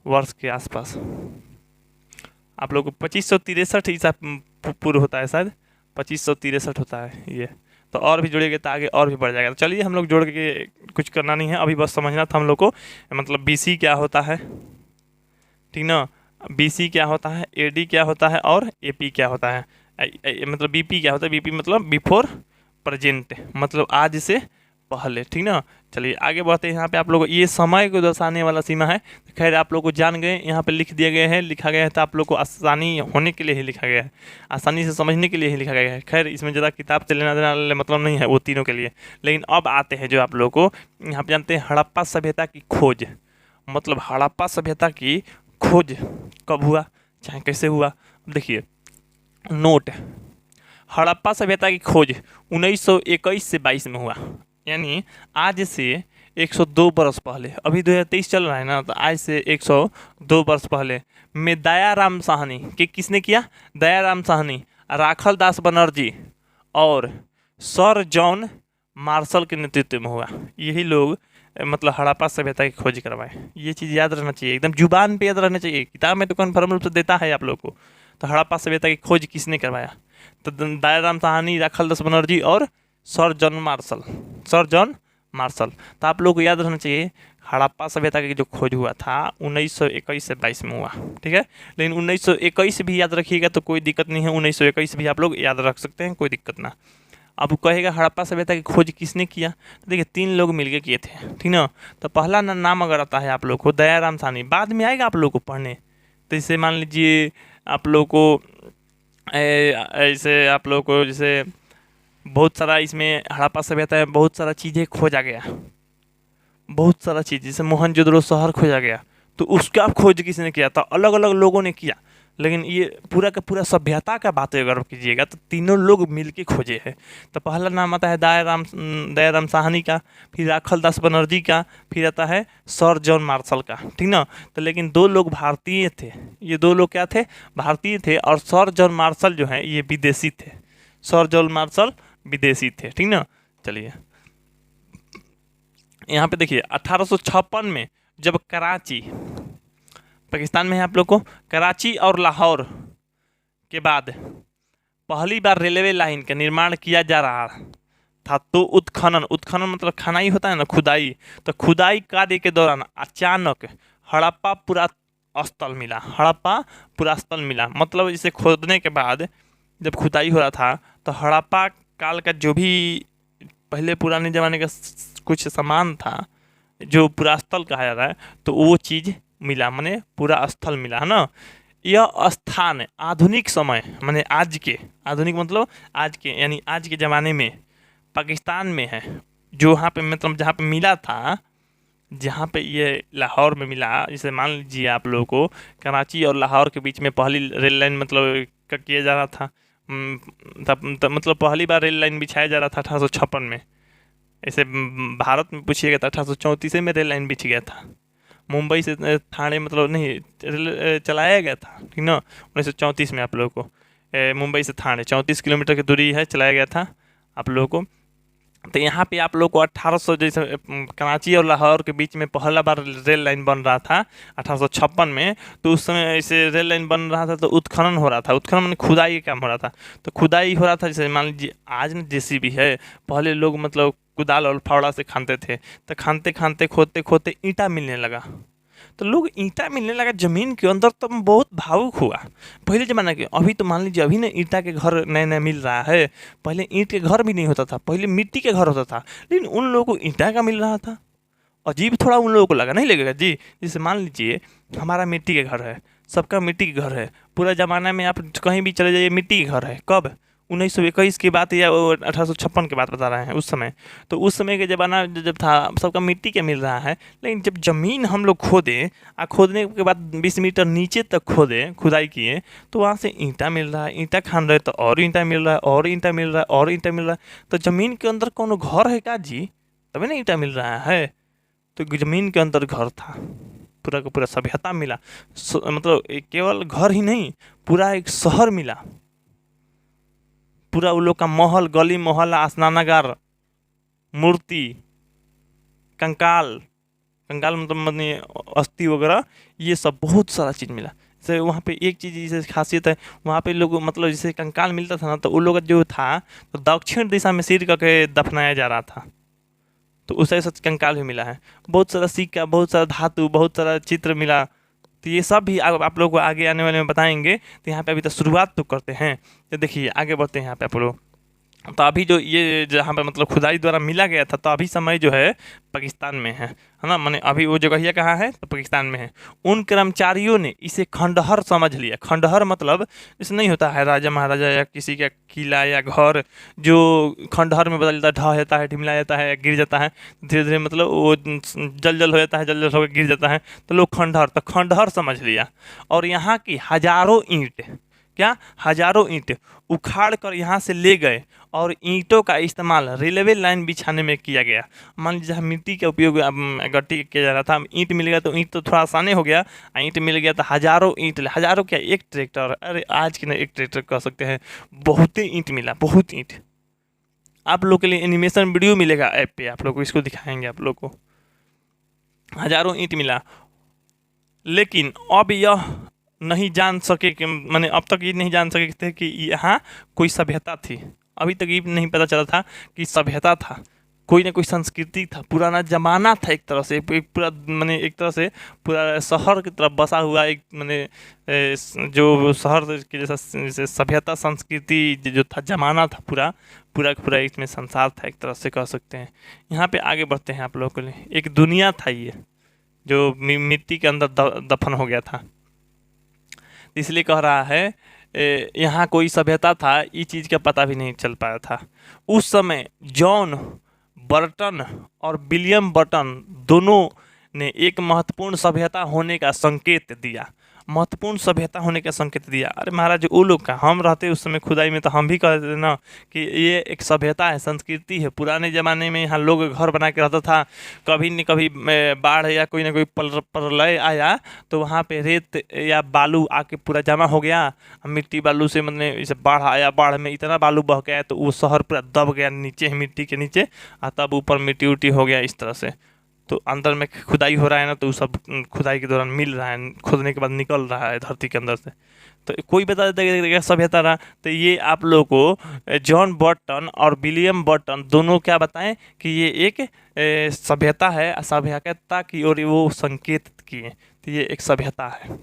वर्ष के आसपास। आप लोग को 2563 ईसा पूर्व होता है, शायद 2563 होता है ये। तो और भी जोड़िएगा तो आगे और भी बढ़ जाएगा। तो चलिए हम लोग जोड़ के कुछ करना नहीं है, अभी बस समझना था हम लोग को, मतलब BC क्या होता है, ठीक ना, BC क्या होता है, AD क्या होता है, और AP क्या होता है, मतलब BP क्या होता है, BP मतलब बिफोर प्रेजेंट, मतलब आज से पहले, ठीक ना। चलिए आगे बढ़ते हैं। यहाँ पे आप लोग ये समय को दर्शाने वाला सीमा है, खैर आप लोग को जान गए, यहाँ पे लिख दिया गया है, लिखा गया है, तो आप लोग को आसानी होने के लिए ही लिखा गया है, आसानी से समझने के लिए ही लिखा गया है। खैर इसमें ज़्यादा किताब से लेना देना मतलब नहीं है वो तीनों के लिए। लेकिन अब आते हैं जो आप लोग को यहाँ पे जानते हैं हड़प्पा सभ्यता की खोज, मतलब हड़प्पा सभ्यता की खोज कब हुआ, चाहे कैसे हुआ। देखिए नोट, हड़प्पा सभ्यता की खोज 1921 से 22 में हुआ, यानी आज से 102 बरस पहले, अभी 2023 चल रहा है ना, तो आज से 102 वर्ष पहले में दयाराम साहनी कि किसने किया? दयाराम साहनी, राखल दास बनर्जी और सर जॉन मार्शल के नेतृत्व में हुआ। यही लोग मतलब हड़प्पा सभ्यता की खोज करवाए। ये चीज़ याद रहना चाहिए, एकदम जुबान पे याद रहना चाहिए। किताब में तो कन्फर्म रूप से देता है आप लोग को। तो हड़प्पा सभ्यता की खोज किसने करवाया? तो दयाराम साहनी, राखल दास बनर्जी और sir John Marshall. Sir John Marshall. तो आप लोग को याद रहना चाहिए हड़प्पा सभ्यता की जो खोज हुआ था 1921 से 22 में हुआ, ठीक है। लेकिन 1921 भी याद रखिएगा तो कोई दिक्कत नहीं है, 1921 भी आप लोग याद रख सकते हैं, कोई दिक्कत ना। अब कहेगा हड़प्पा सभ्यता की खोज किसने किया? तो देखिए 3 लोग मिलके किए थे, ठीक ना। तो पहला नाम अगर आता है आप लोग को दयाराम साहनी, बाद में आएगा आप लोग को पढ़ने। तो इसे मान लीजिए आप लोग को ऐसे आप लोग को जैसे बहुत सारा इसमें हड़प्पा सभ्यता में बहुत सारा चीज़ें खोजा गया, बहुत सारा चीज़, जैसे मोहनजोदड़ो शहर खोजा गया। तो उसका खोज किसने किया था? अलग अलग लोगों ने किया, लेकिन ये पूरा का पूरा सभ्यता का बात अगर कीजिएगा तो तीनों लोग मिलके खोजे हैं। तो पहला नाम आता है दयाराम साहनी का, फिर राखल दास बनर्जी का, फिर आता है सर जॉन मार्शल का, ठीक ना। तो लेकिन 2 लोग भारतीय थे, ये 2 लोग क्या थे? भारतीय थे। और सर जॉन मार्शल जो है ये विदेशी थे। सर जॉन मार्शल विदेशी थे, ठीक ना। चलिए यहाँ पे देखिए 1856 में जब कराची, पाकिस्तान में है आप लोग को, कराची और लाहौर के बाद पहली बार रेलवे लाइन का निर्माण किया जा रहा था, तो उत्खनन मतलब खनाई होता है ना, खुदाई। तो खुदाई कार्य के दौरान अचानक हड़प्पा पुरास्थल मिला। हड़प्पा पुरास्थल मिला मतलब इसे खोदने के बाद जब खुदाई हो रहा था तो हड़प्पा काल का जो भी पहले पुराने ज़माने का कुछ सामान था जो पुरास्थल कहा जाता है, तो वो चीज़ मिला, माने पूरा स्थल मिला, है ना। यह स्थान आधुनिक समय माने आज के, आधुनिक मतलब आज के, यानी आज के ज़माने में पाकिस्तान में है। जो वहाँ पे मतलब जहाँ पे मिला था, जहाँ पे ये लाहौर में मिला, जैसे मान लीजिए आप लोगों को कराची और लाहौर के बीच में पहली रेल लाइन मतलब किया जा रहा था। तब मतलब पहली बार रेल लाइन बिछाया जा रहा था 1856 में। ऐसे भारत में पूछिएगा तो 1834 में रेल लाइन बिछ गया था। मुंबई से ठाणे मतलब नहीं रेल चलाया गया था, ठीक ना, 1934 में आप लोगों को मुंबई से ठाणे 34 किलोमीटर की दूरी है, चलाया गया था आप लोगों को। तो यहाँ पे आप लोग को 1800 जैसे कराची और लाहौर के बीच में पहला बार रेल लाइन बन रहा था 1856 में। तो उस समय ऐसे रेल लाइन बन रहा था तो उत्खनन हो रहा था। उत्खनन में खुदाई का काम हो रहा था। तो खुदाई हो रहा था, जैसे मान लीजिए आज ना जेसीबी है, पहले लोग मतलब कुदाल और फावड़ा से खानते थे। तो खानते खानते खोदते खोदते ईंटा मिलने लगा। तो लोग ईंटा मिलने लगा ज़मीन के अंदर, तो बहुत भावुक हुआ पहले ज़माना के। अभी तो मान लीजिए अभी ना ईंटा के घर नए नए मिल रहा है, पहले ईंट के घर भी नहीं होता था, पहले मिट्टी के घर होता था। लेकिन उन लोगों को ईंटा का मिल रहा था, अजीब थोड़ा उन लोगों को लगा, नहीं लगेगा जी? जैसे मान लीजिए हमारा मिट्टी के घर है, सबका मिट्टी के घर है, पूरा ज़माना में आप कहीं भी चले जाइए मिट्टी के घर है। कब? 1921 की बात या 1856 की बात बता रहे हैं उस समय। तो उस समय के ज़माना जब था सबका मिट्टी के मिल रहा है। लेकिन जब ज़मीन हम लोग खोदें खोदने के बाद 20 मीटर नीचे तक खोदें, खुदाई किए, तो वहाँ से ईंटा मिल रहा है। ईंटा खान रहे तो और ईंटा मिल रहा है, और ईंटा मिल रहा है, और ईंटा मिल रहा है। तो ज़मीन के अंदर कौन घर है का जी? तभी ना ईंटा मिल रहा है। तो ज़मीन के अंदर घर था, पूरा का पूरा सभ्यता मिला। मतलब केवल घर ही नहीं, पूरा एक शहर मिला। पूरा उन लोग का महल, गली मोहल्ला, स्नानागार, मूर्ति, कंकाल मतलब अस्थि वगैरह, ये सब बहुत सारा चीज़ मिला। जैसे वहाँ पे एक चीज़ जैसे खासियत है, वहाँ पे लोग मतलब जैसे कंकाल मिलता था ना, तो उन लोग जो था तो दक्षिण दिशा में सिर करके दफनाया जा रहा था। तो उस ऐसा कंकाल भी मिला है। बहुत सारा सिक्का, बहुत सारा धातु, बहुत सारा चित्र मिला। तो ये सब भी आप लोग को आगे आने वाले में बताएंगे। तो यहाँ पे अभी तो शुरुआत तो करते हैं। तो देखिए आगे बढ़ते हैं यहाँ पे आप लोग। तो अभी जो ये जहाँ पे मतलब खुदाई द्वारा मिला गया था, तो अभी समय जो है पाकिस्तान में है ना। माने अभी वो जगह कहाँ है? तो पाकिस्तान में है। उन कर्मचारियों ने इसे खंडहर समझ लिया। खंडहर मतलब जैसे नहीं होता है राजा महाराजा या किसी का किला या घर जो खंडहर में बदल जाता है, ढह जाता है, ढिमला जाता है, गिर जाता है, धीरे धीरे मतलब वो जल हो जाता है, जल होकर गिर जाता है। तो लोग खंडहर, तो खंडहर समझ लिया। और यहाँ की हजारों ईंट क्या हजारों ईंट उखाड़ कर यहाँ से ले गए और ईंटों का इस्तेमाल रेलवे लाइन बिछाने में किया गया। मान लीजिए जहाँ मिट्टी का उपयोग गट्टी किया जा रहा था, ईंट मिल गया तो ईंट तो थोड़ा आसानी हो गया, ईंट मिल गया तो हजारों ईंट, हजारों क्या एक ट्रैक्टर, अरे आज की ना एक ट्रैक्टर कह सकते हैं, बहुत ही ईंट मिला, बहुत ईंट। आप लोग के लिए एनिमेशन वीडियो मिलेगा ऐप पे, आप लोग को इसको दिखाएंगे आप लोग को। हजारों ईंट मिला, लेकिन अब यह नहीं जान सके कि मैंने अब तक ये नहीं जान सके थे कि यहाँ कोई सभ्यता थी। अभी तक ये नहीं पता चला था कि सभ्यता था, कोई ना कोई संस्कृति था, पुराना जमाना था। एक तरह से एक पूरा मैंने एक तरह से पूरा शहर की तरफ बसा हुआ एक मैंने जो शहर के जैसा सभ्यता संस्कृति जो था, जमाना था, पूरा पूरा पूरा इसमें संसार था, एक तरह से कह सकते हैं। यहाँ पे आगे बढ़ते हैं आप लोगों के लिए। एक दुनिया था ये जो मिट्टी के अंदर दफन हो गया था, इसलिए कह रहा है यहाँ कोई सभ्यता था, इस चीज़ का पता भी नहीं चल पाया था। उस समय जॉन बर्टन और विलियम बर्टन दोनों ने एक महत्वपूर्ण सभ्यता होने का संकेत दिया, महत्वपूर्ण सभ्यता होने का संकेत दिया। अरे महाराज वो लोग का, हम रहते उस समय खुदाई में तो हम भी कहते थे ना कि ये एक सभ्यता है, संस्कृति है। पुराने ज़माने में यहाँ लोग घर बना के रहता था, कभी न कभी बाढ़ या कोई ना कोई प्रलय आया तो वहाँ पे रेत या बालू आके पूरा जमा हो गया, मिट्टी बालू से मतलब जैसे बाढ़ आया, बाढ़ में इतना बालू बह गया तो वो शहर पूरा दब गया नीचे, मिट्टी के नीचे, और तब ऊपर मिट्टी उट्टी हो गया इस तरह से। तो अंदर में खुदाई हो रहा है ना, तो सब खुदाई के दौरान मिल रहा है, खोदने के बाद निकल रहा है धरती के अंदर से। तो कोई बता देता है सभ्यता रहा, तो ये आप लोगों को जॉन बर्टन और विलियम बर्टन दोनों क्या बताएं कि ये एक सभ्यता है, सभ्यता की ओर वो संकेत किए, तो ये एक सभ्यता है,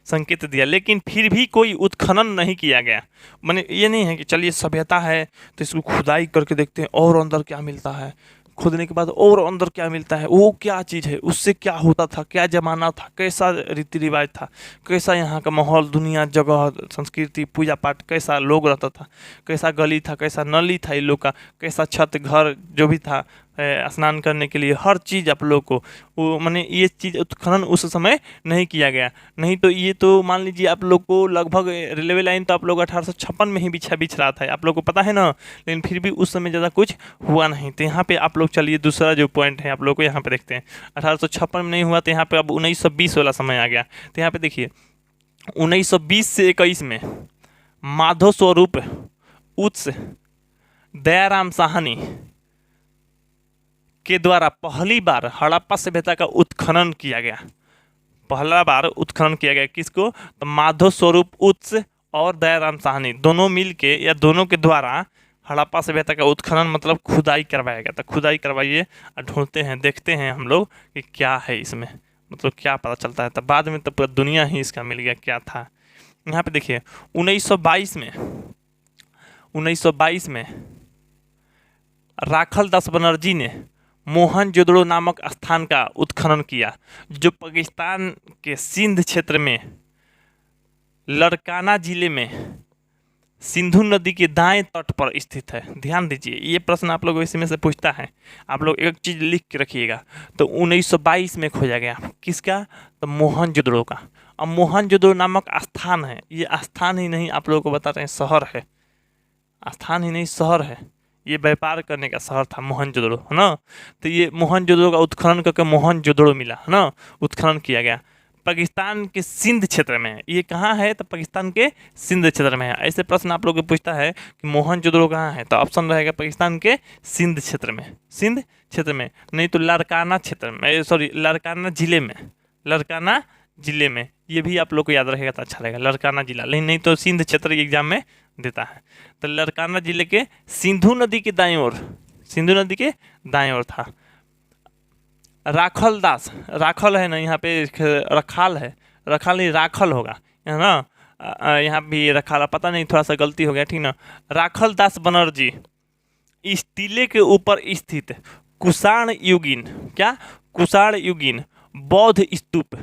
संकेत दिया। लेकिन फिर भी कोई उत्खनन नहीं किया गया, माने ये नहीं है कि चलिए सभ्यता है तो इसको खुदाई करके देखते हैं और अंदर क्या मिलता है, खोदने के बाद और अंदर क्या मिलता है, वो क्या चीज़ है, उससे क्या होता था, क्या जमाना था, कैसा रीति रिवाज था, कैसा यहाँ का माहौल, दुनिया, जगह, संस्कृति, पूजा पाठ, कैसा लोग रहता था, कैसा गली था, कैसा नली था इन लोग का, कैसा छत घर जो भी था स्नान करने के लिए, हर चीज़ आप लोग को वो माने ये चीज़ उत्खनन उस समय नहीं किया गया। नहीं तो ये तो मान लीजिए आप लोग को लगभग रेलवे लाइन तो आप लोग 1856 में ही बिछ रहा था, आप लोग को पता है ना, लेकिन फिर भी उस समय ज़्यादा कुछ हुआ नहीं। तो यहाँ पे आप लोग चलिए दूसरा जो पॉइंट है आप लोग को यहाँ पे देखते हैं, 1856 में नहीं हुआ तो यहाँ पे अब 1920 वाला समय आ गया। तो यहाँ पे देखिए 1920 से 21 में माधव स्वरूप उत्स दयाराम साहनी के द्वारा पहली बार हड़प्पा सभ्यता का उत्खनन किया गया, पहला बार उत्खनन किया गया। किसको? तो माधव स्वरूप उत्स और दयाराम साहनी दोनों मिल के या दोनों के द्वारा हड़प्पा सभ्यता का उत्खनन मतलब खुदाई करवाया गया था। खुदाई करवाइए और ढूंढते हैं, देखते हैं हम लोग कि क्या है इसमें, मतलब क्या पता चलता है। तब बाद में तो पूरा दुनिया ही इसका मिल गया क्या था। यहाँ पे देखिए 1922 में राखल दास बनर्जी ने मोहनजोदड़ो नामक स्थान का उत्खनन किया, जो पाकिस्तान के सिंध क्षेत्र में लड़काना जिले में सिंधु नदी के दाएं तट पर स्थित है। ध्यान दीजिए, ये प्रश्न आप लोग इसमें से पूछता है, आप लोग एक चीज़ लिख के रखिएगा। तो 1922 में खोजा गया, किसका? तो मोहनजोदड़ो का। अब मोहनजोदड़ो नामक स्थान है, ये स्थान ही नहीं आप लोगों को बता रहे हैं शहर है, स्थान ही नहीं शहर है, ये व्यापार करने का शहर था मोहनजोदड़ो, है ना। तो ये मोहनजोदड़ो का उत्खनन करके मोहनजोदड़ो मिला, है ना, उत्खनन किया गया। पाकिस्तान के सिंध क्षेत्र में है, ये कहाँ है? तो पाकिस्तान के सिंध क्षेत्र में है। ऐसे प्रश्न आप लोग को पूछता है कि मोहनजोदड़ो कहाँ है, तो ऑप्शन रहेगा पाकिस्तान के सिंध क्षेत्र में, सिंध क्षेत्र में, नहीं तो लारकाना क्षेत्र में, सॉरी लारकाना जिले में, लारकाना जिले में, ये भी आप लोग को याद रखेगा तो अच्छा रहेगा, लारकाना जिला। लेकिन नहीं तो सिंध क्षेत्र एग्जाम में देता है। तो लारकाना जिले के सिंधु नदी के दाएं ओर, सिंधु नदी के दाएं ओर था। राखल दास, राखल है ना, यहाँ पे रखाल है, रखाल नहीं राखल होगा, है ना, यहाँ भी रखाल, पता नहीं थोड़ा सा गलती हो गया, ठीक ना। राखल दास बनर्जी इस टीले के ऊपर स्थित कुषाण युगीन, क्या? कुषाण युगीन बौद्ध स्तूप,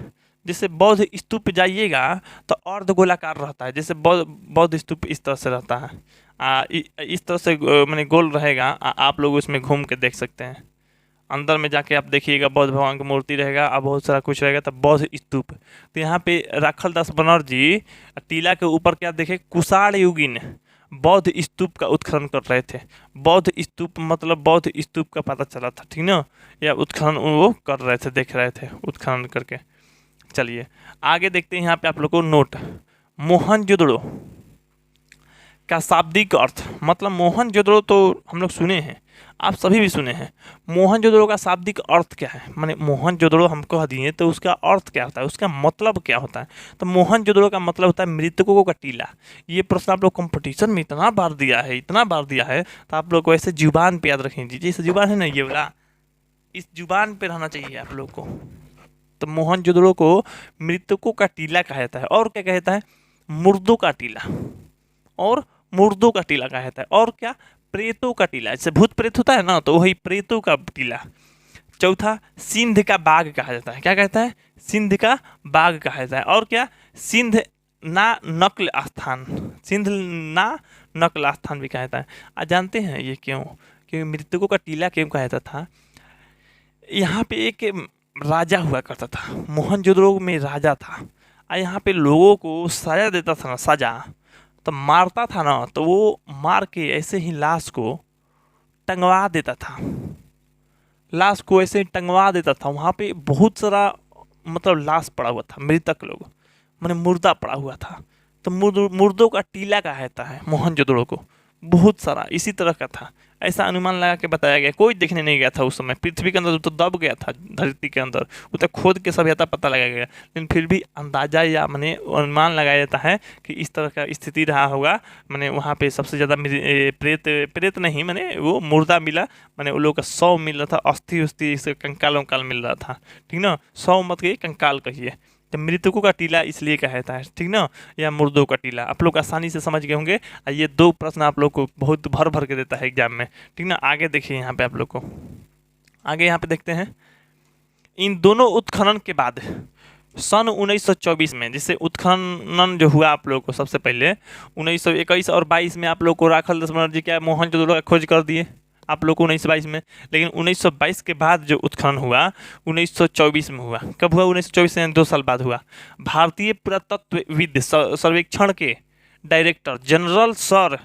जैसे बौद्ध स्तूप जाइएगा तो अर्धगोलाकार रहता है, जैसे बौद्ध स्तूप इस तरह से रहता है, इस तरह से मैंने गोल रहेगा, आप लोग उसमें घूम के देख सकते हैं, अंदर में जाके आप देखिएगा बौद्ध भगवान की मूर्ति रहेगा और बहुत सारा कुछ रहेगा, तब बौद्ध स्तूप। तो यहाँ पे राखल दास बनर्जी टीला के ऊपर क्या देखे, कुषाण युगीन बौद्ध स्तूप का उत्खनन कर रहे थे। बौद्ध स्तूप मतलब बौद्ध स्तूप का पता चला था, ठीक ना, या उत्खनन वो कर रहे थे, देख रहे थे उत्खनन करके। चलिए आगे देखते हैं। यहाँ पे आप लोग को नोट, मोहनजोदड़ो का शाब्दिक अर्थ, मतलब मोहनजोदड़ो तो हम लोग सुने हैं, आप सभी भी सुने हैं। मोहनजोदड़ो का शाब्दिक अर्थ क्या है, माने मोहनजोदड़ो हम कह दिए तो उसका अर्थ क्या होता है, उसका मतलब क्या होता है। तो मोहनजोदड़ो का मतलब होता है मृतकों का टीला। ये प्रश्न आप लोग कंपटीशन में इतना बार दिया है, इतना बार दिया है, तो आप लोग को ऐसे जुबान पे याद रखेंगे। जैसे जुबान है ना ये वाला, इस जुबान पे रहना चाहिए आप लोग को। तो मोहनजोदड़ो को मृतकों का टीला कहा जाता है। और क्या कहता है, मुर्दों का टीला, और मुर्दों का टीला कहा जाता है। और क्या, प्रेतों का टीला, जैसे भूत प्रेत होता है ना, तो वही प्रेतों का टीला। चौथा, सिंध का बाग कहा जाता है। क्या कहता है, सिंध का बाग कहा जाता है। और क्या, सिंध ना नक्ल स्थान, सिंध ना नक्ल स्थान भी कहा जाता है। आज जानते हैं ये क्यों, क्योंकि मृतकों का टीला क्यों कहा जाता था। यहाँ पे एक राजा हुआ करता था, मोहनजोदड़ो में राजा था, और यहाँ पे लोगों को सजा देता था ना, सजा तो मारता था ना, तो वो मार के ऐसे ही लाश को टंगवा देता था, लाश को ऐसे ही टंगवा देता था। वहाँ पे बहुत सारा मतलब लाश पड़ा हुआ था, मृतक लोग माने मुर्दा पड़ा हुआ था। तो मुर्दों का टीला कहा जाता है मोहनजोदड़ो को, बहुत सारा इसी तरह का था। ऐसा अनुमान लगा के बताया गया। कोई देखने नहीं गया था उस समय, पृथ्वी के अंदर तो दब गया था, धरती के अंदर वो तो खोद के सभ्यता पता लगाया गया, लेकिन फिर भी अंदाजा या माने अनुमान लगाया जाता है कि इस तरह का स्थिति रहा होगा। माने वहाँ पे सबसे ज़्यादा प्रेत नहीं, माने वो मुर्दा मिला, माने वो लोग का 100 मिल रहा था, अस्थि उस्थि से कंकाल वंकाल मिल रहा था, ठीक ना। 100 मत कहिए, कंकाल कहिए। तो मृतकों का टीला इसलिए कहता है, ठीक ना, या मुर्दों का टीला। आप लोग आसानी से समझ गए होंगे। ये 2 प्रश्न आप लोग को बहुत भर भर के देता है एग्जाम में, ठीक ना। आगे देखिए यहाँ पे आप लोग को, आगे यहाँ पे देखते हैं। इन दोनों उत्खनन के बाद सन 1924 में, जिससे उत्खनन जो हुआ आप लोग को सबसे पहले 1921 और 22 में आप लोग को राखल दास बनर्जी क्या मोहनजोदड़ो का खोज कर दिए आप लोग को 1922 में। लेकिन 1922 के बाद जो उत्खनन हुआ 1924 में हुआ। कब हुआ, 1924 से 2 साल बाद हुआ। भारतीय पुरातत्वविद सर्वेक्षण के director general sir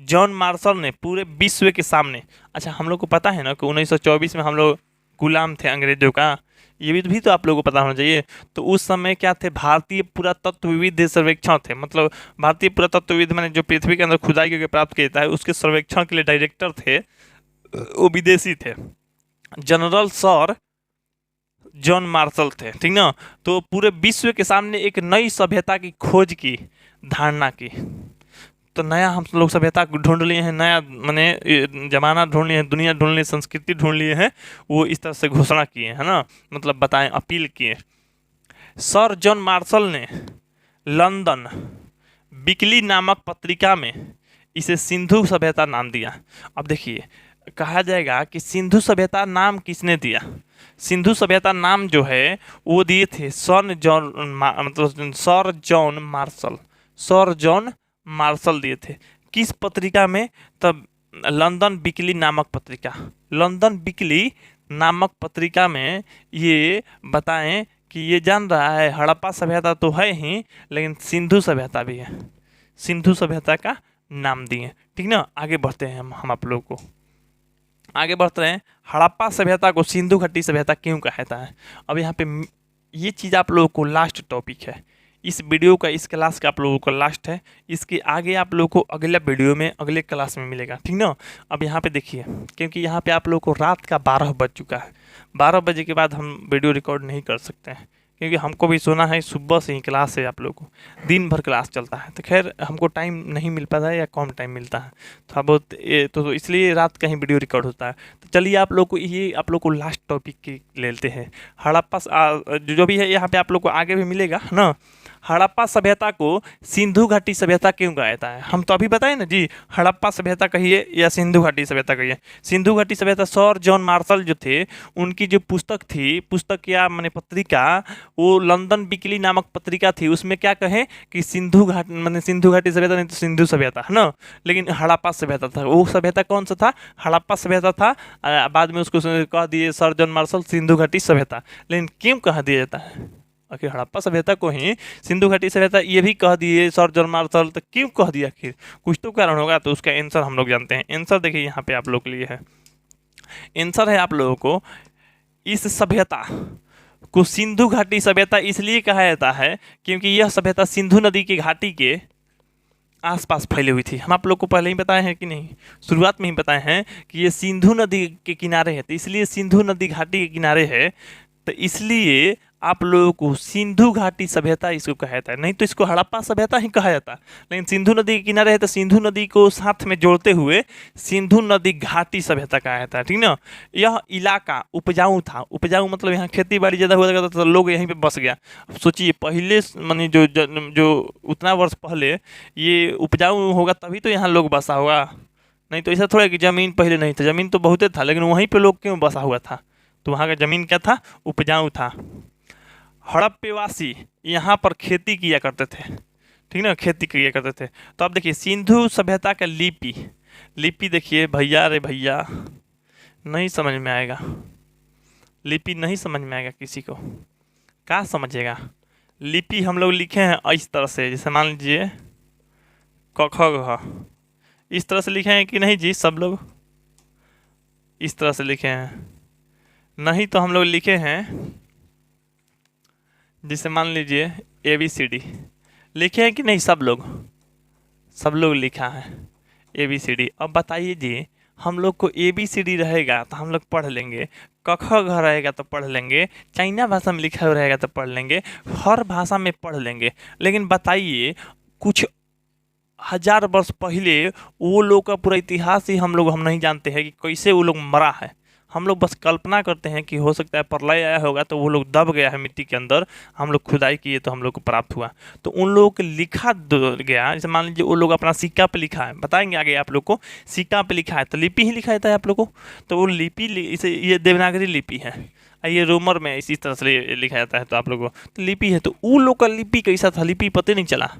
John Marshall ने पूरे विश्व के सामने, अच्छा हम लोग को पता है ना कि 1924 में हम लोग गुलाम थे अंग्रेजों का, ये भी तो आप लोगों को पता होना चाहिए। तो उस समय क्या थे, भारतीय पुरातत्वविद सर्वेक्षण थे, मतलब भारतीय पुरातत्वविद मैंने जो पृथ्वी के अंदर खुदाई करके प्राप्त किया है उसके सर्वेक्षण के लिए डायरेक्टर थे, वो विदेशी थे, जनरल सर जॉन मार्शल थे, ठीक ना। तो पूरे विश्व के सामने एक नई सभ्यता की खोज की, धारणा की। तो नया हम लोग सभ्यता ढूंढ लिए हैं, नया माने जमाना ढूंढ लिए हैं, दुनिया ढूंढ लिए, संस्कृति ढूंढ लिए हैं, वो इस तरह से घोषणा किए है ना, मतलब बताएं, अपील किए। सर जॉन मार्शल ने लंदन वीकली नामक पत्रिका में इसे सिंधु सभ्यता नाम दिया। अब देखिए कहा जाएगा कि सिंधु सभ्यता नाम किसने दिया। सिंधु सभ्यता नाम जो है वो दिए थे sir John Marshall, sir John Marshall दिए थे। किस पत्रिका में, तब लंदन वीकली नामक पत्रिका, लंदन वीकली नामक पत्रिका में ये बताएं कि ये जान रहा है हड़प्पा सभ्यता तो है ही, लेकिन सिंधु सभ्यता भी है, सिंधु सभ्यता का नाम दिए, ठीक ना। आगे बढ़ते हैं हम आप लोग को आगे बढ़ते हैं। हड़प्पा सभ्यता को सिंधु घाटी सभ्यता क्यों कहता है। अब यहाँ पे ये चीज़ आप लोगों को लास्ट टॉपिक है इस वीडियो का, इस क्लास का आप लोगों को लास्ट है। इसके आगे आप लोगों को अगले वीडियो में अगले क्लास में मिलेगा, ठीक ना। अब यहाँ पे देखिए, क्योंकि यहाँ पे आप लोगों को रात का 12 बज चुका है, 12 बजे के बाद हम वीडियो रिकॉर्ड नहीं कर सकते हैं, क्योंकि हमको भी सोना है, सुबह से ही क्लास है, आप लोगों को दिन भर क्लास चलता है। तो खैर हमको टाइम नहीं मिल पाता है या कम टाइम मिलता है, थोड़ा बहुत तो इसलिए रात का ही वीडियो रिकॉर्ड होता है। तो चलिए आप लोग को ये आप लोग को लास्ट टॉपिक की लेते हैं। हड़प्पा जो भी है यहाँ पे आप लोग को आगे भी मिलेगा ना। हड़प्पा सभ्यता को सिंधु घाटी सभ्यता क्यों कहा जाता है? हम तो अभी बताए ना जी, हड़प्पा सभ्यता कहिए या सिंधु घाटी सभ्यता कहिए। सिंधु घाटी सभ्यता सर जॉन मार्शल जो थे, उनकी जो पुस्तक थी, पुस्तक या माने पत्रिका, वो लंदन वीकली नामक पत्रिका थी। उसमें क्या कहे कि सिंधु घाट माने सिंधु घाटी सभ्यता नहीं तो सिंधु सभ्यता है ना, लेकिन हड़प्पा सभ्यता था। वो सभ्यता कौन सा था? हड़प्पा सभ्यता था। बाद में उसको कह दिए सर जॉन मार्शल सिंधु घाटी सभ्यता। लेकिन क्यों कहा दिया जाता है? आखिर हड़प्पा सभ्यता को ही सिंधु घाटी सभ्यता ये भी कह दिए सर जॉन मार्शल, तो क्यों कह दिया? आखिर कुछ तो कारण होगा। तो उसका आंसर हम लोग जानते हैं। आंसर देखिए यहाँ पे आप लोग के लिए है। आंसर है आप लोगों को, इस सभ्यता को सिंधु घाटी सभ्यता इसलिए कहा जाता है क्योंकि यह सभ्यता सिंधु नदी की घाटी के आसपास फैली हुई थी। हम आप लोग को पहले ही बताए हैं कि नहीं, शुरुआत में ही बताए हैं कि ये सिंधु नदी के किनारे है, तो इसलिए सिंधु नदी घाटी के किनारे है, तो इसलिए आप लोगों को सिंधु घाटी सभ्यता इसको कहा जाता है। नहीं तो इसको हड़प्पा सभ्यता ही कहा जाता। लेकिन सिंधु नदी के किनारे है तो सिंधु नदी को साथ में जोड़ते हुए सिंधु नदी घाटी सभ्यता कहा जाता है, ठीक ना। यह इलाका उपजाऊ था। उपजाऊ मतलब यहाँ खेती बाड़ी ज़्यादा हुआ करता था, तो लोग यहीं पे बस गया। सोचिए पहले मानी जो उतना वर्ष पहले ये उपजाऊ होगा तभी तो यहाँ लोग बसा होगा। नहीं तो ऐसा थोड़ा कि ज़मीन पहले नहीं था, ज़मीन तो बहुत था, लेकिन वहीं पर लोग क्यों बसा हुआ था? तो वहाँ का ज़मीन क्या था? उपजाऊ था। हड़प्पेवासी यहाँ पर खेती किया करते थे, ठीक ना, खेती किया करते थे। तो आप देखिए सिंधु सभ्यता का लिपि, लिपि देखिए भैया, अरे भैया नहीं समझ में आएगा, लिपि नहीं समझ में आएगा किसी को, क्या समझेगा? लिपि हम लोग लिखे हैं इस तरह से, जैसे मान लीजिए क ख ग, इस तरह से लिखे हैं कि नहीं जी? सब लोग इस तरह से लिखे हैं? नहीं तो हम लोग लिखे हैं जिसे मान लीजिए ABCD लिखे हैं कि नहीं? सब लोग लिखा है ABCD। अब बताइए जी, हम लोग को ABCD रहेगा तो हम लोग पढ़ लेंगे, क ख ग रहेगा तो पढ़ लेंगे, चाइना भाषा में लिखा हुआ रहेगा तो पढ़ लेंगे, हर भाषा में पढ़ लेंगे। लेकिन बताइए कुछ हजार वर्ष पहले वो लोग का पूरा इतिहास ही हम नहीं जानते हैं कि कैसे वो लोग मरा है। हम लोग बस कल्पना करते हैं कि हो सकता है प्रलय आया होगा तो वो लोग दब गया है मिट्टी के अंदर, हम लोग खुदाई किए तो हम लोग को प्राप्त हुआ। तो उन लोगों को लिखा गया, जैसे मान लीजिए वो लोग अपना सिक्का पे लिखा है, बताएंगे आगे आप लोग को, सिक्का पे लिखा है तो लिपि ही लिखा जाता है आप लोग को। तो वो लिपि इसे ये देवनागरी लिपि है, ये रोमर में इसी तरह से लिखा जाता है। तो आप लोग को तो लिपि है, तो उन लोग का लिपि कैसा था? लिपि पता नहीं चला,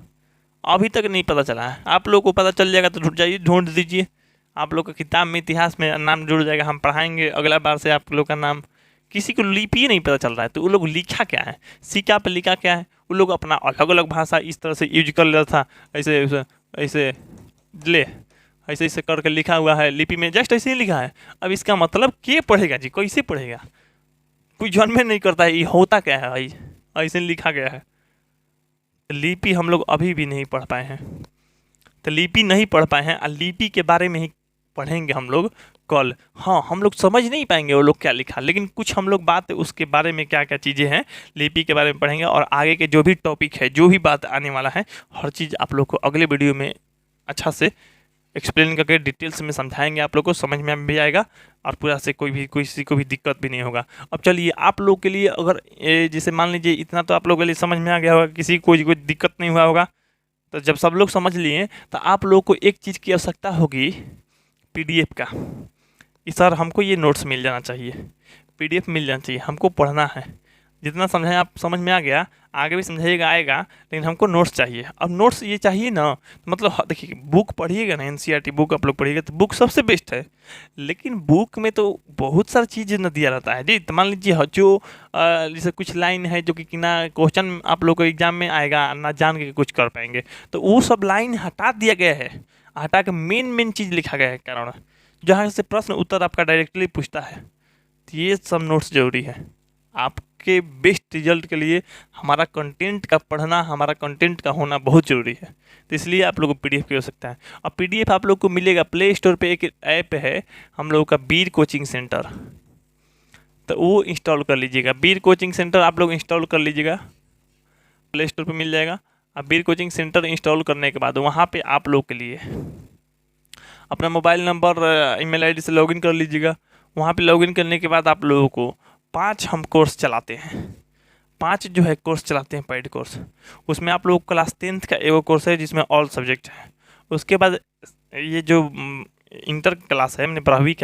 अभी तक नहीं पता चला है। आप लोग को पता चल जाएगा तो जाइए ढूंढ दीजिए, आप लोग का किताब में इतिहास में नाम जुड़ जाएगा। हम पढ़ाएंगे अगला बार से आप लोग का नाम। किसी को लिपि नहीं पता चल रहा है तो वो लोग लिखा क्या है, सिक्का पे लिखा क्या है? वो लोग अपना अलग अलग भाषा इस तरह से यूज कर लेता था, ऐसे ऐसे ऐसे ले ऐसे ऐसे करके लिखा हुआ है लिपि में, जस्ट ऐसे ही लिखा है। अब इसका मतलब क्या पढ़ेगा जी? कैसे पढ़ेगा? कोई जन्म नहीं करता है, ये होता क्या है भाई? ऐसे लिखा गया है। लिपि हम लोग अभी भी नहीं पढ़ पाए हैं, तो लिपि नहीं पढ़ पाए हैं और लिपि के बारे में ही पढ़ेंगे हम लोग कल। हाँ, हम लोग समझ नहीं पाएंगे वो लोग क्या लिखा, लेकिन कुछ हम लोग बात उसके बारे में क्या क्या चीज़ें हैं लिपि के बारे में पढ़ेंगे। और आगे के जो भी टॉपिक है, जो भी बात आने वाला है, हर चीज़ आप लोग को अगले वीडियो में अच्छा से एक्सप्लेन करके डिटेल्स में समझाएंगे, आप लोग को समझ में भी आएगा और पूरा से किसी को भी दिक्कत भी नहीं होगा। अब चलिए आप लोग के लिए अगर जैसे मान लीजिए इतना तो आप लोगों के लिए समझ में आ गया होगा, किसी को कोई दिक्कत नहीं हुआ होगा। तो जब सब लोग समझ लिए तो आप लोग को एक चीज़ की आवश्यकता होगी, PDF का। सर हमको ये नोट्स मिल जाना चाहिए, PDF मिल जाना चाहिए, हमको पढ़ना है। जितना समझाएं आप समझ में आ गया, आगे भी समझाइएगा आएगा, लेकिन हमको नोट्स चाहिए। अब नोट्स ये चाहिए ना, मतलब देखिए बुक पढ़िएगा ना, NCERT बुक आप लोग पढ़िएगा तो बुक सबसे बेस्ट है। लेकिन बुक में तो बहुत सारी चीज़ें न दिया रहता है जी। तो मान लीजिए जो जैसे कुछ लाइन है जो कि ना क्वेश्चन आप लोग को एग्जाम में आएगा, ना जान के कुछ कर पाएंगे, तो वो सब लाइन हटा दिया गया है, हटा के मेन चीज़ लिखा गया है कारण, जहाँ से प्रश्न उत्तर आपका डायरेक्टली पूछता है। तो ये सब नोट्स जरूरी है आपके बेस्ट रिजल्ट के लिए। हमारा कंटेंट का पढ़ना, हमारा कंटेंट का होना बहुत ज़रूरी है, तो इसलिए आप लोग को PDF की हो सकता है। अब PDF आप लोग को मिलेगा प्ले स्टोर पे, एक ऐप है हम लोगों का वीर कोचिंग सेंटर, तो वो इंस्टॉल कर लीजिएगा। वीर कोचिंग सेंटर आप लोग इंस्टॉल कर लीजिएगा, प्ले स्टोर पे मिल जाएगा। अब वीर कोचिंग सेंटर इंस्टॉल करने के बाद वहाँ पे आप लोग के लिए अपना मोबाइल नंबर email ID से लॉगिन कर लीजिएगा। वहाँ पे लॉगिन करने के बाद आप लोगों को 5 हम कोर्स चलाते हैं, 5 जो है कोर्स चलाते हैं पेड कोर्स। उसमें आप लोग क्लास 10th का एगो कोर्स है जिसमें ऑल सब्जेक्ट है। उसके बाद ये जो इंटर क्लास है मैंने 11वीं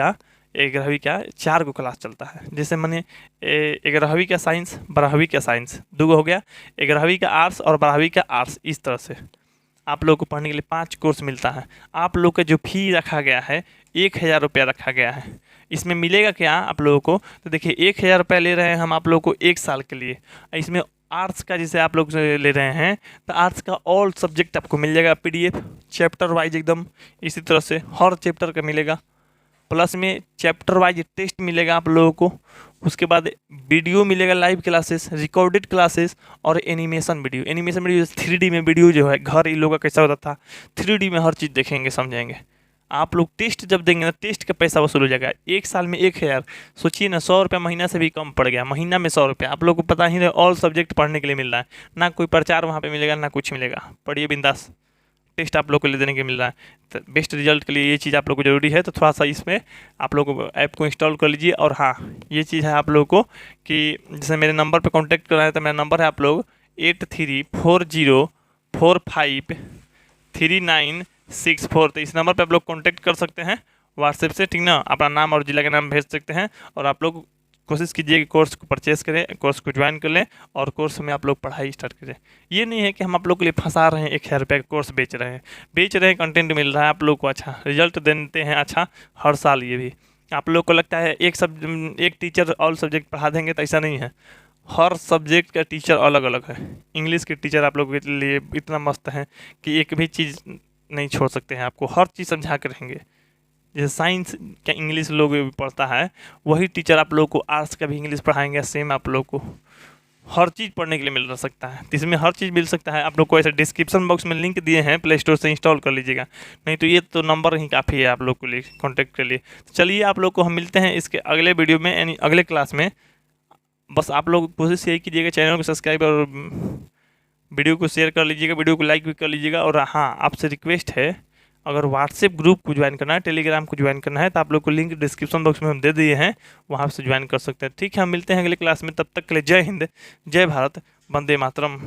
का 4 गो क्लास चलता है। जैसे मैंने 11वीं का साइंस, 12वीं का साइंस 2 गो हो गया, 11वीं का आर्ट्स और 12वीं का आर्ट्स। इस तरह से आप लोग को पढ़ने के लिए 5 कोर्स मिलता है। आप लोग का जो फी रखा गया है 1000 रुपया रखा गया है। इसमें मिलेगा क्या आप लोगों को, तो देखिए 1000 रुपया ले रहे हैं हम आप लोगों को 1 साल के लिए। इसमें आर्ट्स का जैसे आप लोग ले रहे हैं तो आर्ट्स का ऑल सब्जेक्ट आपको मिल जाएगा PDF चैप्टर वाइज एकदम। इसी तरह से हर चैप्टर का मिलेगा, प्लस में चैप्टर वाइज टेस्ट मिलेगा आप लोगों को। उसके बाद वीडियो मिलेगा, लाइव क्लासेस, रिकॉर्डेड क्लासेस और एनिमेशन वीडियो। 3D में वीडियो जो है घर इन लोगों का कैसा होता था, 3D में हर चीज़ देखेंगे समझेंगे। आप लोग टेस्ट जब देंगे ना, टेस्ट का पैसा वसूल हो जाएगा। 1 साल में 1000, सोचिए ना, 100 रुपया महीना से भी कम पड़ गया। महीना में 100 रुपया आप लोग को पता ही है, ऑल सब्जेक्ट पढ़ने के लिए मिल रहा है। ना कोई प्रचार वहाँ पे मिलेगा ना कुछ मिलेगा, पढ़िए बिंदास। टेस्ट आप लोग को ले देने के मिल रहा है। तो बेस्ट रिजल्ट के लिए ये चीज़ आप लोग को ज़रूरी है। तो थोड़ा सा इसमें आप लोग ऐप को इंस्टॉल कर लीजिए। और हाँ, ये चीज़ है आप लोग को कि जैसे मेरे नंबर पे कांटेक्ट करना है तो मेरा नंबर है आप लोग 8340453964। तो इस नंबर पे आप लोग कांटेक्ट कर सकते हैं व्हाट्सएप से, ठीक ना। अपना नाम और जिला का नाम भेज सकते हैं और आप लोग कोशिश कीजिए कि कोर्स को परचेस करें, कोर्स को ज्वाइन कर लें और कोर्स में आप लोग पढ़ाई स्टार्ट करें। ये नहीं है कि हम आप लोग के लिए फंसा रहे हैं, 1000 रुपये का कोर्स बेच रहे हैं, कंटेंट मिल रहा है आप लोग को, अच्छा रिजल्ट देते हैं अच्छा हर साल। ये भी आप लोग को लगता है एक टीचर ऑल सब्जेक्ट पढ़ा देंगे, तो ऐसा नहीं है। हर सब्जेक्ट का टीचर अलग अलग है। इंग्लिश के टीचर आप लोग के लिए इतना मस्त है कि एक भी चीज़ नहीं छोड़ सकते हैं, आपको हर चीज़ समझा के रहेंगे। जैसे साइंस का इंग्लिश लोग पढ़ता है, वही टीचर आप लोग को आर्ट्स का भी इंग्लिश पढ़ाएंगे। सेम आप लोग को हर चीज़ पढ़ने के लिए मिल सकता है। तो इसमें हर चीज़ मिल सकता है आप लोग को। ऐसे डिस्क्रिप्शन बॉक्स में लिंक दिए हैं, प्ले स्टोर से इंस्टॉल कर लीजिएगा, नहीं तो ये तो नंबर ही काफ़ी है आप लोग के लिए कॉन्टैक्ट के लिए। तो चलिए आप लोग को हम मिलते हैं इसके अगले वीडियो में, यानी अगले क्लास में। बस आप लोग कोशिश यही कीजिएगा, चैनल को सब्सक्राइब और वीडियो को शेयर कर लीजिएगा, वीडियो को लाइक भी कर लीजिएगा। और हाँ, आपसे रिक्वेस्ट है, अगर व्हाट्सएप ग्रुप को ज्वाइन करना है, टेलीग्राम को ज्वाइन करना है, तो आप लोग को लिंक डिस्क्रिप्शन बॉक्स में हम दे दिए हैं, वहाँ से ज्वाइन कर सकते हैं। ठीक है, हम मिलते हैं अगले क्लास में। तब तक के लिए जय हिंद, जय भारत, वंदे मातरम।